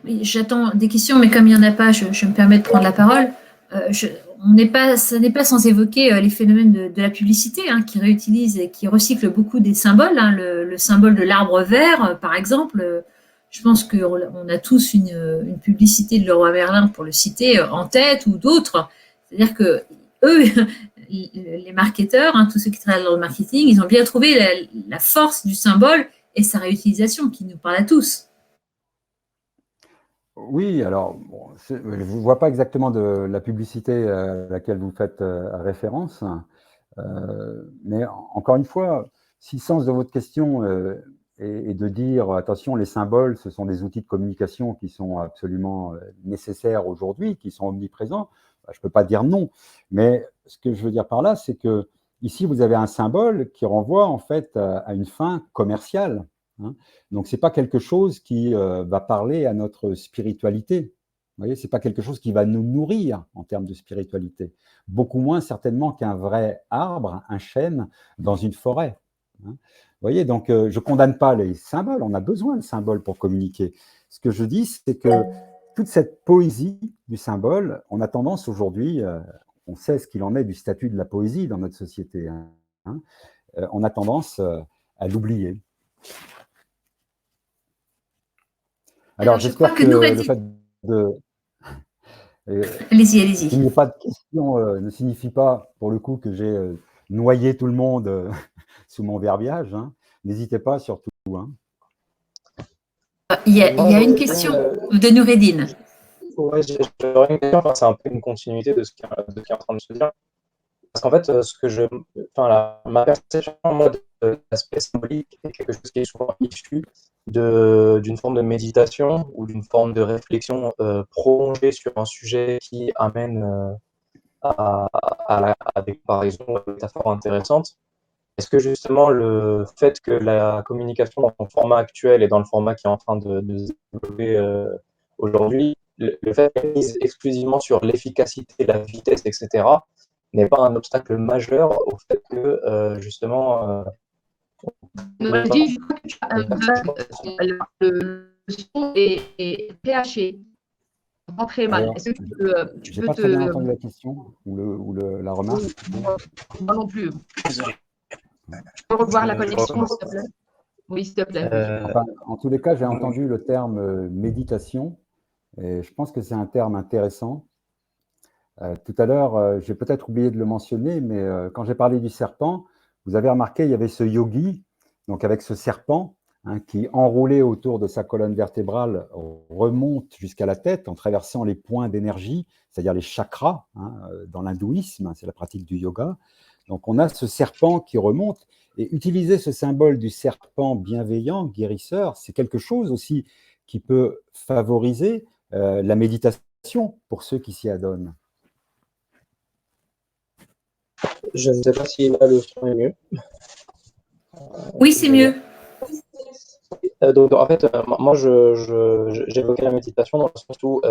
J'attends des questions, mais comme il n'y en a pas, je me permets de prendre la parole. Ce n'est pas sans évoquer les phénomènes de la publicité, hein, qui réutilise et qui recycle beaucoup des symboles, hein. Le symbole de l'arbre vert, par exemple. Je pense qu'on a tous une publicité de Leroy Merlin, pour le citer, en tête, ou d'autres. C'est-à-dire que eux, les marketeurs, hein, tous ceux qui travaillent dans le marketing, ils ont bien trouvé la force du symbole et sa réutilisation qui nous parle à tous. Oui, alors, bon, je ne vois pas exactement de la publicité à laquelle vous faites référence, mais encore une fois, si le sens de votre question est de dire, attention, les symboles, ce sont des outils de communication qui sont absolument nécessaires aujourd'hui, qui sont omniprésents, je ne peux pas dire non. Mais ce que je veux dire par là, c'est que ici, vous avez un symbole qui renvoie en fait à une fin commerciale, hein. Donc, ce n'est pas quelque chose qui va parler à notre spiritualité. Vous voyez, ce n'est pas quelque chose qui va nous nourrir en termes de spiritualité. Beaucoup moins certainement qu'un vrai arbre, un chêne, dans une forêt, hein. Vous voyez, donc je ne condamne pas les symboles, on a besoin de symboles pour communiquer. Ce que je dis, c'est que toute cette poésie du symbole, on a tendance aujourd'hui, on sait ce qu'il en est du statut de la poésie dans notre société, hein, on a tendance à l'oublier. Alors, j'espère que le fait de... Allez-y. Qu'il n'y ait pas de questions ne signifie pas, pour le coup, que j'ai noyé tout le monde sous mon verbiage, hein. N'hésitez pas, surtout, hein. Il y a une question de Noureddine. Oui, j'aurais une question, enfin, c'est un peu une continuité de ce qui est en train de se dire. Parce qu'en fait, ma perception, moi, de l'aspect symbolique est quelque chose qui est souvent issu d'une forme de méditation ou d'une forme de réflexion prolongée sur un sujet qui amène à des comparaisons, des métaphores intéressantes. Est-ce que justement le fait que la communication dans son format actuel et dans le format qui est en train de se développer aujourd'hui, le fait qu'elle mise exclusivement sur l'efficacité, la vitesse, etc., n'est pas un obstacle majeur au fait que justement... le son est pHé. Très mal. Est-ce que tu peux pas très bien entendu la question ou la remarque? Moi non plus. Tu peux revoir la connexion, s'il te plaît? Oui, s'il te plaît. Enfin, en tous les cas, j'ai entendu le terme méditation, et je pense que c'est un terme intéressant. Tout à l'heure, j'ai peut-être oublié de le mentionner, mais quand j'ai parlé du serpent, vous avez remarqué, il y avait ce yogi, donc avec ce serpent, hein, qui, enroulé autour de sa colonne vertébrale, remonte jusqu'à la tête en traversant les points d'énergie, c'est-à-dire les chakras, hein, dans l'hindouisme, c'est la pratique du yoga. Donc, on a ce serpent qui remonte, et utiliser ce symbole du serpent bienveillant, guérisseur, c'est quelque chose aussi qui peut favoriser la méditation pour ceux qui s'y adonnent. Je ne sais pas si là le son est mieux. Oui, c'est mieux. Donc, en fait, moi, j'évoquais la méditation dans le sens où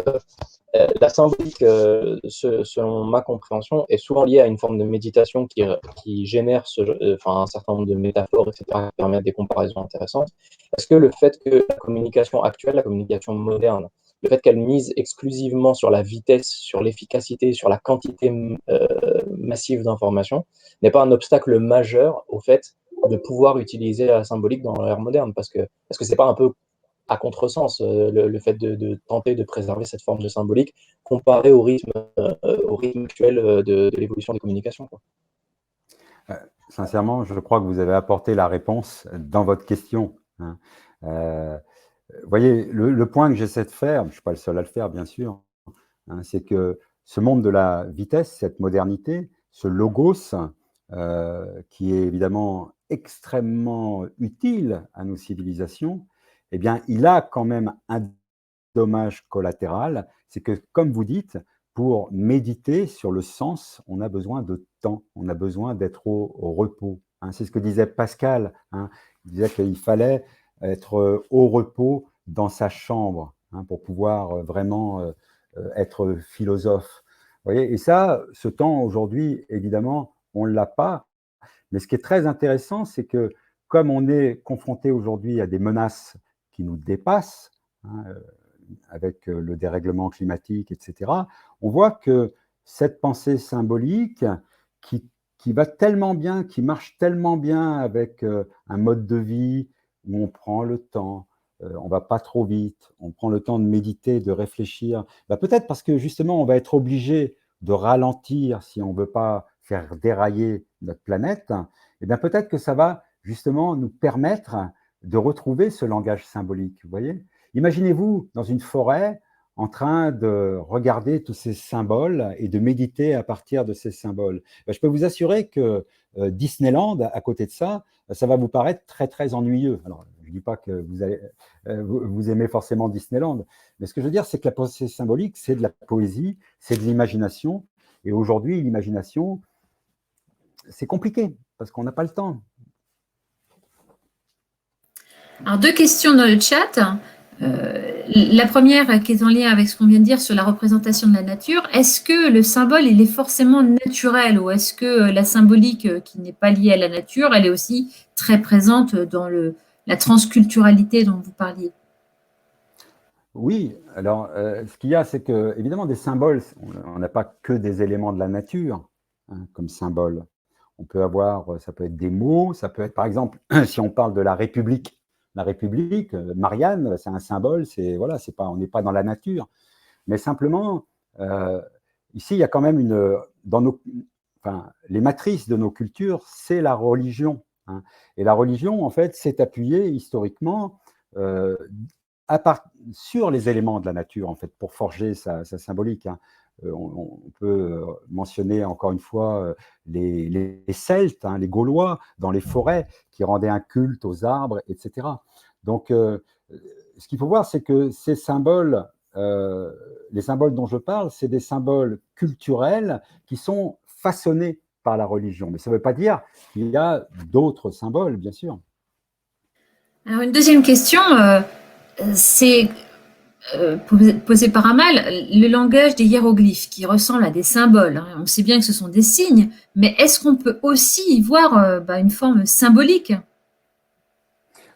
la symbolique, selon ma compréhension, est souvent liée à une forme de méditation qui génère un certain nombre de métaphores, etc., qui permettent des comparaisons intéressantes. Est-ce que le fait que la communication actuelle, la communication moderne, le fait qu'elle mise exclusivement sur la vitesse, sur l'efficacité, sur la quantité massive d'informations, n'est pas un obstacle majeur au fait de pouvoir utiliser la symbolique dans l'ère moderne? Parce que est-ce que c'est pas un peu à contresens le fait de tenter de préserver cette forme de symbolique comparé au rythme actuel de l'évolution des communications, quoi? Sincèrement, je crois que vous avez apporté la réponse dans votre question, hein. Vous voyez, le point que j'essaie de faire, je ne suis pas le seul à le faire, bien sûr, hein, c'est que ce monde de la vitesse, cette modernité, ce logos, qui est évidemment extrêmement utile à nos civilisations, eh bien, il a quand même un dommage collatéral, c'est que, comme vous dites, pour méditer sur le sens, on a besoin de temps, on a besoin d'être au repos, hein. C'est ce que disait Pascal, hein. Il disait qu'il fallait être au repos dans sa chambre, hein, pour pouvoir vraiment être philosophe. Vous voyez, et ça, ce temps aujourd'hui, évidemment, on ne l'a pas. Mais ce qui est très intéressant, c'est que comme on est confronté aujourd'hui à des menaces qui nous dépassent, hein, avec le dérèglement climatique, etc., on voit que cette pensée symbolique qui, qui va tellement bien, qui marche tellement bien avec un mode de vie où on prend le temps, on ne va pas trop vite, on prend le temps de méditer, de réfléchir, bah peut-être parce que justement on va être obligé de ralentir si on ne veut pas faire dérailler notre planète, et bien peut-être que ça va justement nous permettre de retrouver ce langage symbolique, vous voyez. Imaginez-vous dans une forêt en train de regarder tous ces symboles et de méditer à partir de ces symboles. Ben, je peux vous assurer que Disneyland, à côté de ça, ça va vous paraître très, très ennuyeux. Alors, je ne dis pas que vous aimez forcément Disneyland, mais ce que je veux dire, c'est que la pensée symbolique, c'est de la poésie, c'est de l'imagination. Et aujourd'hui, l'imagination, c'est compliqué parce qu'on n'a pas le temps. Alors, deux questions dans le chat. La première qui est en lien avec ce qu'on vient de dire sur la représentation de la nature, est-ce que le symbole, il est forcément naturel ou est-ce que la symbolique qui n'est pas liée à la nature, elle est aussi très présente dans la transculturalité dont vous parliez? Oui, alors ce qu'il y a, c'est que, évidemment, des symboles, on n'a pas que des éléments de la nature, hein, comme symbole. On peut avoir, ça peut être des mots, ça peut être, par exemple, si on parle de la République, Marianne, c'est un symbole, c'est voilà, c'est pas, on n'est pas dans la nature, mais simplement, ici, il y a quand même les matrices de nos cultures, c'est la religion, hein. Et la religion, en fait, s'est appuyée historiquement sur les éléments de la nature, en fait, pour forger sa symbolique, hein. On peut mentionner encore une fois les Celtes, hein, les Gaulois, dans les forêts, qui rendaient un culte aux arbres, etc. Donc, ce qu'il faut voir, c'est que ces symboles, les symboles dont je parle, c'est des symboles culturels qui sont façonnés par la religion. Mais ça ne veut pas dire qu'il y a d'autres symboles, bien sûr. Alors, une deuxième question, c'est posée par Amal, le langage des hiéroglyphes qui ressemble à des symboles, hein. On sait bien que ce sont des signes, mais est-ce qu'on peut aussi y voir une forme symbolique?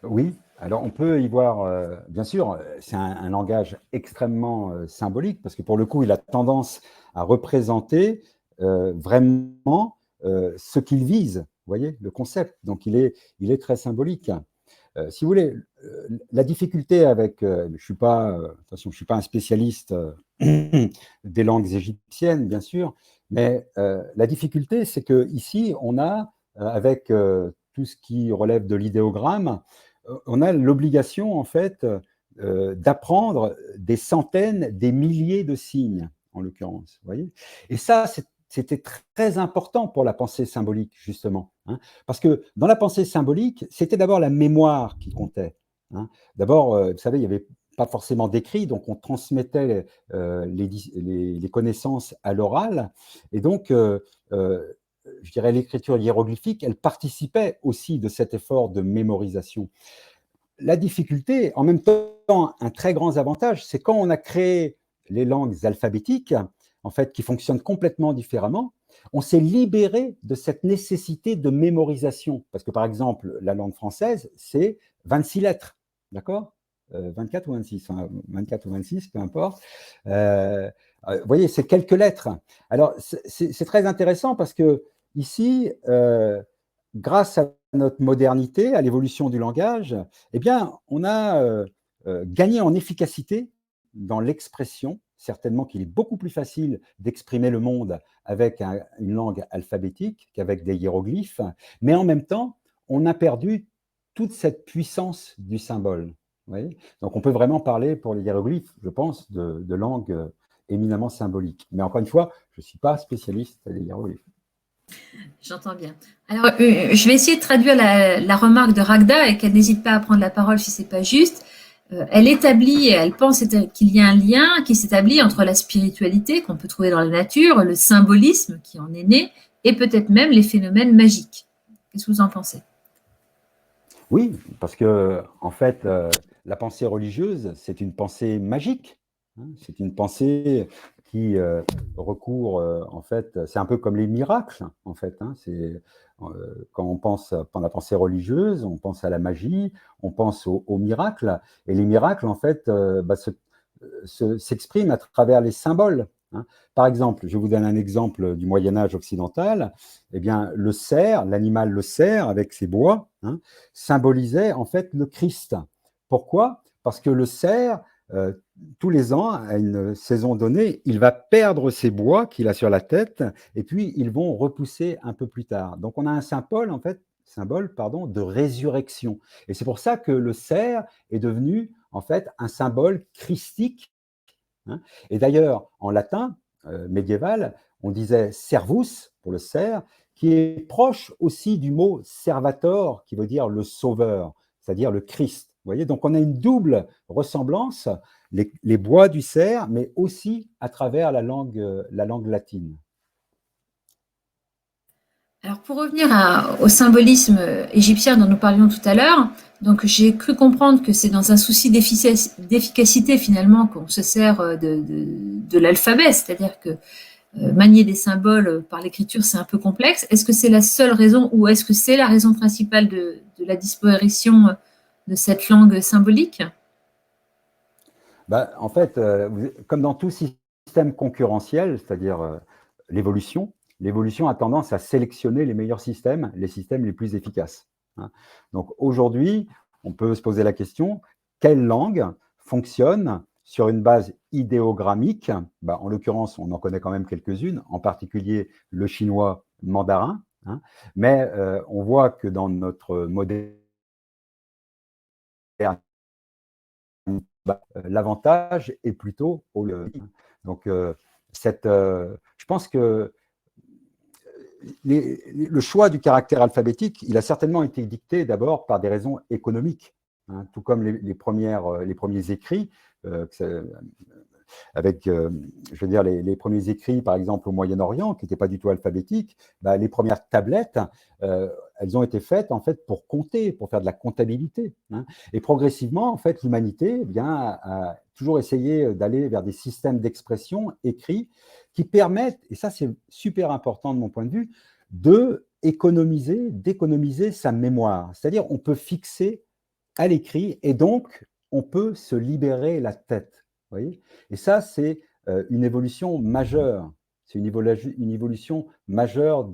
Oui, alors on peut y voir, bien sûr, c'est un langage extrêmement symbolique, parce que pour le coup, il a tendance à représenter vraiment ce qu'il vise, vous voyez, le concept. Donc il est très symbolique. Si vous voulez, la difficulté avec, attention, je suis pas un spécialiste des langues égyptiennes, bien sûr, mais la difficulté, c'est que ici, on a, avec tout ce qui relève de l'idéogramme, on a l'obligation, en fait, d'apprendre des centaines, des milliers de signes, en l'occurrence, vous voyez. Et ça, c'était très important pour la pensée symbolique, justement, hein, parce que dans la pensée symbolique, c'était d'abord la mémoire qui comptait, hein. D'abord, vous savez, il n'y avait pas forcément d'écrit, donc on transmettait les connaissances à l'oral, et donc, je dirais, l'écriture hiéroglyphique, elle participait aussi de cet effort de mémorisation. la difficulté, en même temps, un très grand avantage, c'est quand on a créé les langues alphabétiques, en fait, qui fonctionnent complètement différemment, on s'est libéré de cette nécessité de mémorisation. Parce que, par exemple, la langue française, c'est 26 lettres, d'accord 24 ou 26, enfin, 24 ou 26, peu importe. Vous voyez, c'est quelques lettres. Alors, c'est très intéressant parce que ici, grâce à notre modernité, à l'évolution du langage, eh bien, on a gagné en efficacité dans l'expression. Certainement qu'il est beaucoup plus facile d'exprimer le monde avec une langue alphabétique qu'avec des hiéroglyphes, mais en même temps, on a perdu toute cette puissance du symbole. Vous voyez, donc, on peut vraiment parler pour les hiéroglyphes, je pense, de langue éminemment symbolique. Mais encore une fois, je ne suis pas spécialiste des hiéroglyphes. J'entends bien. Alors, je vais essayer de traduire la remarque de Ragda et qu'elle n'hésite pas à prendre la parole si ce n'est pas juste. Elle établit, elle pense qu'il y a un lien qui s'établit entre la spiritualité qu'on peut trouver dans la nature, le symbolisme qui en est né, et peut-être même les phénomènes magiques. Qu'est-ce que vous en pensez? Oui, parce que en fait, la pensée religieuse, c'est une pensée magique. Hein, c'est une pensée qui recourt, en fait, c'est un peu comme les miracles, en fait. Hein, quand on pense à la pensée religieuse, on pense à la magie, on pense aux miracles, et les miracles, en fait, s'expriment à travers les symboles. Hein. Par exemple, je vous donne un exemple du Moyen-Âge occidental. Eh bien, le cerf, l'animal le cerf, avec ses bois, hein, symbolisait en fait le Christ. Pourquoi? Parce que le cerf, tous les ans, à une saison donnée, il va perdre ses bois qu'il a sur la tête, et puis ils vont repousser un peu plus tard. Donc, on a un symbole, en fait, de résurrection. Et c'est pour ça que le cerf est devenu, en fait, un symbole christique. Hein. Et d'ailleurs, en latin médiéval, on disait servus pour le cerf, qui est proche aussi du mot servator, qui veut dire le sauveur, c'est-à-dire le Christ. Vous voyez, donc on a une double ressemblance, les bois du cerf, mais aussi à travers la langue latine. Alors pour revenir au symbolisme égyptien dont nous parlions tout à l'heure, donc j'ai cru comprendre que c'est dans un souci d'efficacité finalement qu'on se sert de l'alphabet, c'est-à-dire que manier des symboles par l'écriture c'est un peu complexe. Est-ce que c'est la seule raison ou est-ce que c'est la raison principale de la disparition de cette langue symbolique? En fait, comme dans tout système concurrentiel, c'est-à-dire l'évolution a tendance à sélectionner les meilleurs systèmes, les systèmes les plus efficaces. Hein. Donc aujourd'hui, on peut se poser la question, quelle langue fonctionne sur une base idéogrammique? En l'occurrence, on en connaît quand même quelques-unes, en particulier le chinois mandarin, hein, mais on voit que dans notre modèle, l'avantage est plutôt au donc, je pense que le choix du caractère alphabétique, il a certainement été dicté d'abord par des raisons économiques, hein, tout comme les premiers écrits, avec, je veux dire, les premiers écrits, par exemple, au Moyen-Orient, qui n'étaient pas du tout alphabétiques, les premières tablettes, elles ont été faites, en fait, pour compter, pour faire de la comptabilité. Hein. Et progressivement, en fait, l'humanité a toujours essayé d'aller vers des systèmes d'expression écrits qui permettent, et ça, c'est super important de mon point de vue, d'économiser sa mémoire. C'est-à-dire, on peut fixer à l'écrit et donc, on peut se libérer la tête. Vous voyez ? Et ça, c'est une évolution majeure. C'est une évolution majeure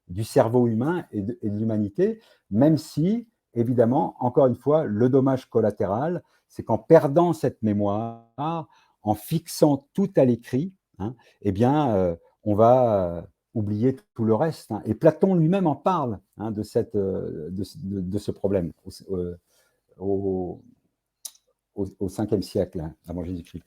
du cerveau humain et de l'humanité, même si, évidemment, encore une fois, le dommage collatéral, c'est qu'en perdant cette mémoire, en fixant tout à l'écrit, hein, eh bien, on va oublier tout le reste. Hein. Et Platon lui-même en parle, hein, de ce problème au 5e siècle, hein, avant Jésus-Christ.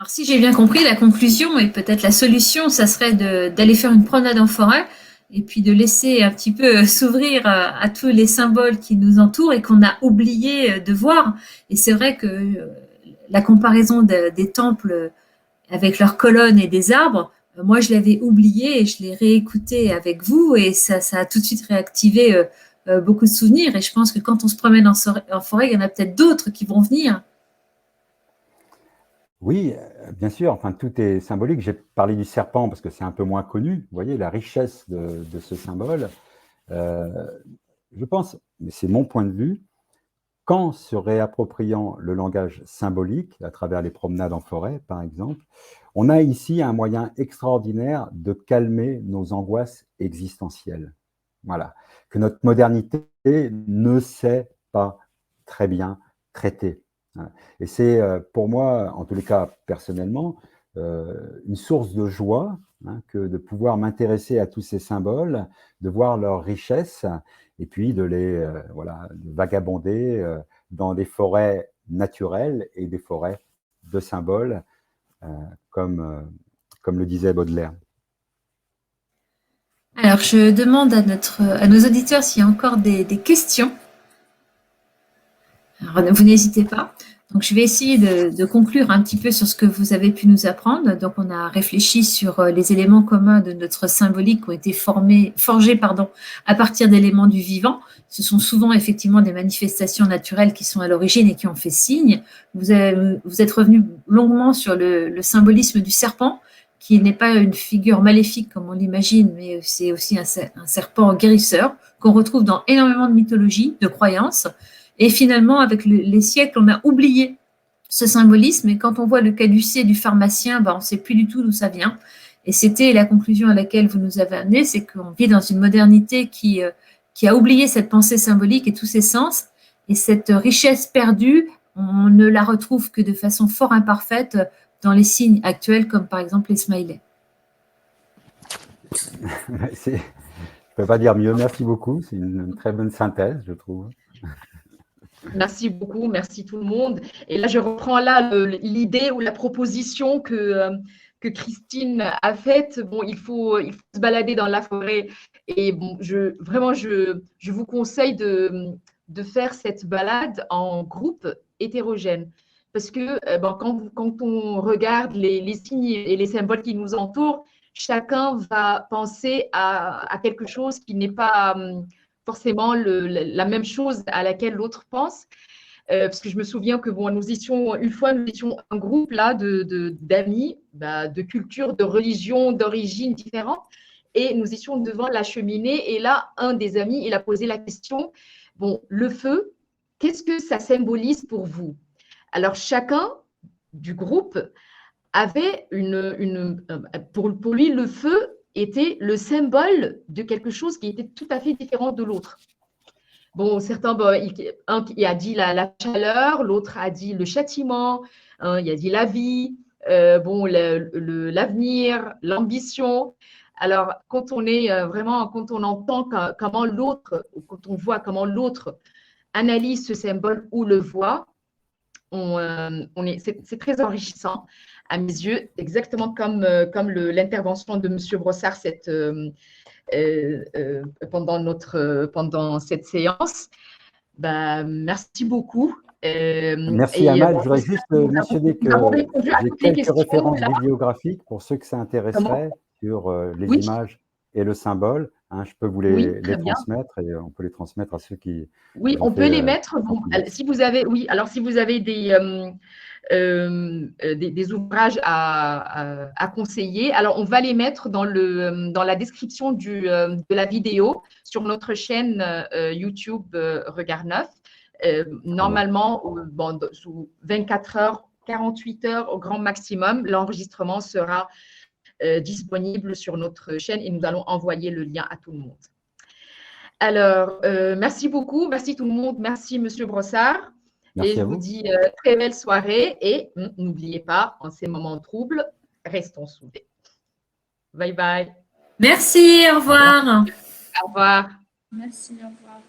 Alors si j'ai bien compris, la conclusion et peut-être la solution, ça serait d'aller faire une promenade en forêt et puis de laisser un petit peu s'ouvrir à tous les symboles qui nous entourent et qu'on a oublié de voir. Et c'est vrai que la comparaison des temples avec leurs colonnes et des arbres, moi je l'avais oublié et je l'ai réécouté avec vous et ça a tout de suite réactivé beaucoup de souvenirs. Et je pense que quand on se promène en forêt, il y en a peut-être d'autres qui vont venir. Oui, bien sûr, enfin, tout est symbolique. J'ai parlé du serpent parce que c'est un peu moins connu. Vous voyez, la richesse de ce symbole. Je pense, mais c'est mon point de vue, qu'en se réappropriant le langage symbolique, à travers les promenades en forêt, par exemple, on a ici un moyen extraordinaire de calmer nos angoisses existentielles. Voilà, que notre modernité ne sait pas très bien traiter. Et c'est pour moi, en tous les cas personnellement, une source de joie que de pouvoir m'intéresser à tous ces symboles, de voir leur richesse et puis de les voilà, de vagabonder dans des forêts naturelles et des forêts de symboles, comme le disait Baudelaire. Alors, je demande à nos auditeurs s'il y a encore des questions. Alors, vous n'hésitez pas. Donc, je vais essayer de conclure un petit peu sur ce que vous avez pu nous apprendre. Donc, on a réfléchi sur les éléments communs de notre symbolique qui ont été forgés à partir d'éléments du vivant. Ce sont souvent effectivement des manifestations naturelles qui sont à l'origine et qui ont fait signe. Vous êtes revenu longuement sur le symbolisme du serpent, qui n'est pas une figure maléfique comme on l'imagine, mais c'est aussi un serpent guérisseur qu'on retrouve dans énormément de mythologies, de croyances. Et finalement, avec les siècles, on a oublié ce symbolisme. Et quand on voit le caducée du pharmacien, on ne sait plus du tout d'où ça vient. Et c'était la conclusion à laquelle vous nous avez amené, c'est qu'on vit dans une modernité qui a oublié cette pensée symbolique et tous ses sens. Et cette richesse perdue, on ne la retrouve que de façon fort imparfaite dans les signes actuels, comme par exemple les smileys. Je ne peux pas dire mieux. Merci beaucoup. C'est une très bonne synthèse, je trouve. Merci beaucoup, merci tout le monde. Et là, je reprends là l'idée ou la proposition que Christine a faite. Bon, il faut se balader dans la forêt. Et bon, je vous conseille de faire cette balade en groupe hétérogène. Parce que quand on regarde les signes et les symboles qui nous entourent, chacun va penser à quelque chose qui n'est pas forcément la même chose à laquelle l'autre pense. Parce que je me souviens que nous étions un groupe là d'amis, de cultures, de religions, d'origines différentes, et nous étions devant la cheminée. Et là, un des amis, il a posé la question, le feu, qu'est-ce que ça symbolise pour vous? Alors chacun du groupe avait pour lui, le feu était le symbole de quelque chose qui était tout à fait différent de l'autre. Bon, certains, un a dit la chaleur, l'autre a dit le châtiment, il a dit la vie, l'avenir, l'ambition. Alors, quand on est quand on entend comment l'autre, quand on voit comment l'autre analyse ce symbole ou le voit, c'est très enrichissant à mes yeux, exactement comme l'intervention de M. Brossard pendant cette séance. Merci beaucoup. Merci Amal. Je voudrais juste mentionner que j'ai quelques références bibliographiques pour ceux que ça intéresserait sur les images et le symbole. Je peux vous les transmettre et on peut les transmettre à ceux qui… Oui, on peut les mettre. Si vous avez des ouvrages à conseiller, alors on va les mettre dans la description de la vidéo sur notre chaîne YouTube Regard Neuf. Normalement, sous 24 heures, 48 heures au grand maximum, l'enregistrement sera disponible sur notre chaîne et nous allons envoyer le lien à tout le monde. Alors, merci beaucoup, merci tout le monde, merci Monsieur Brossard. Merci et je vous dis très belle soirée et n'oubliez pas, en ces moments troubles, restons soudés. Bye bye. Merci, au revoir. Au revoir. Merci, au revoir.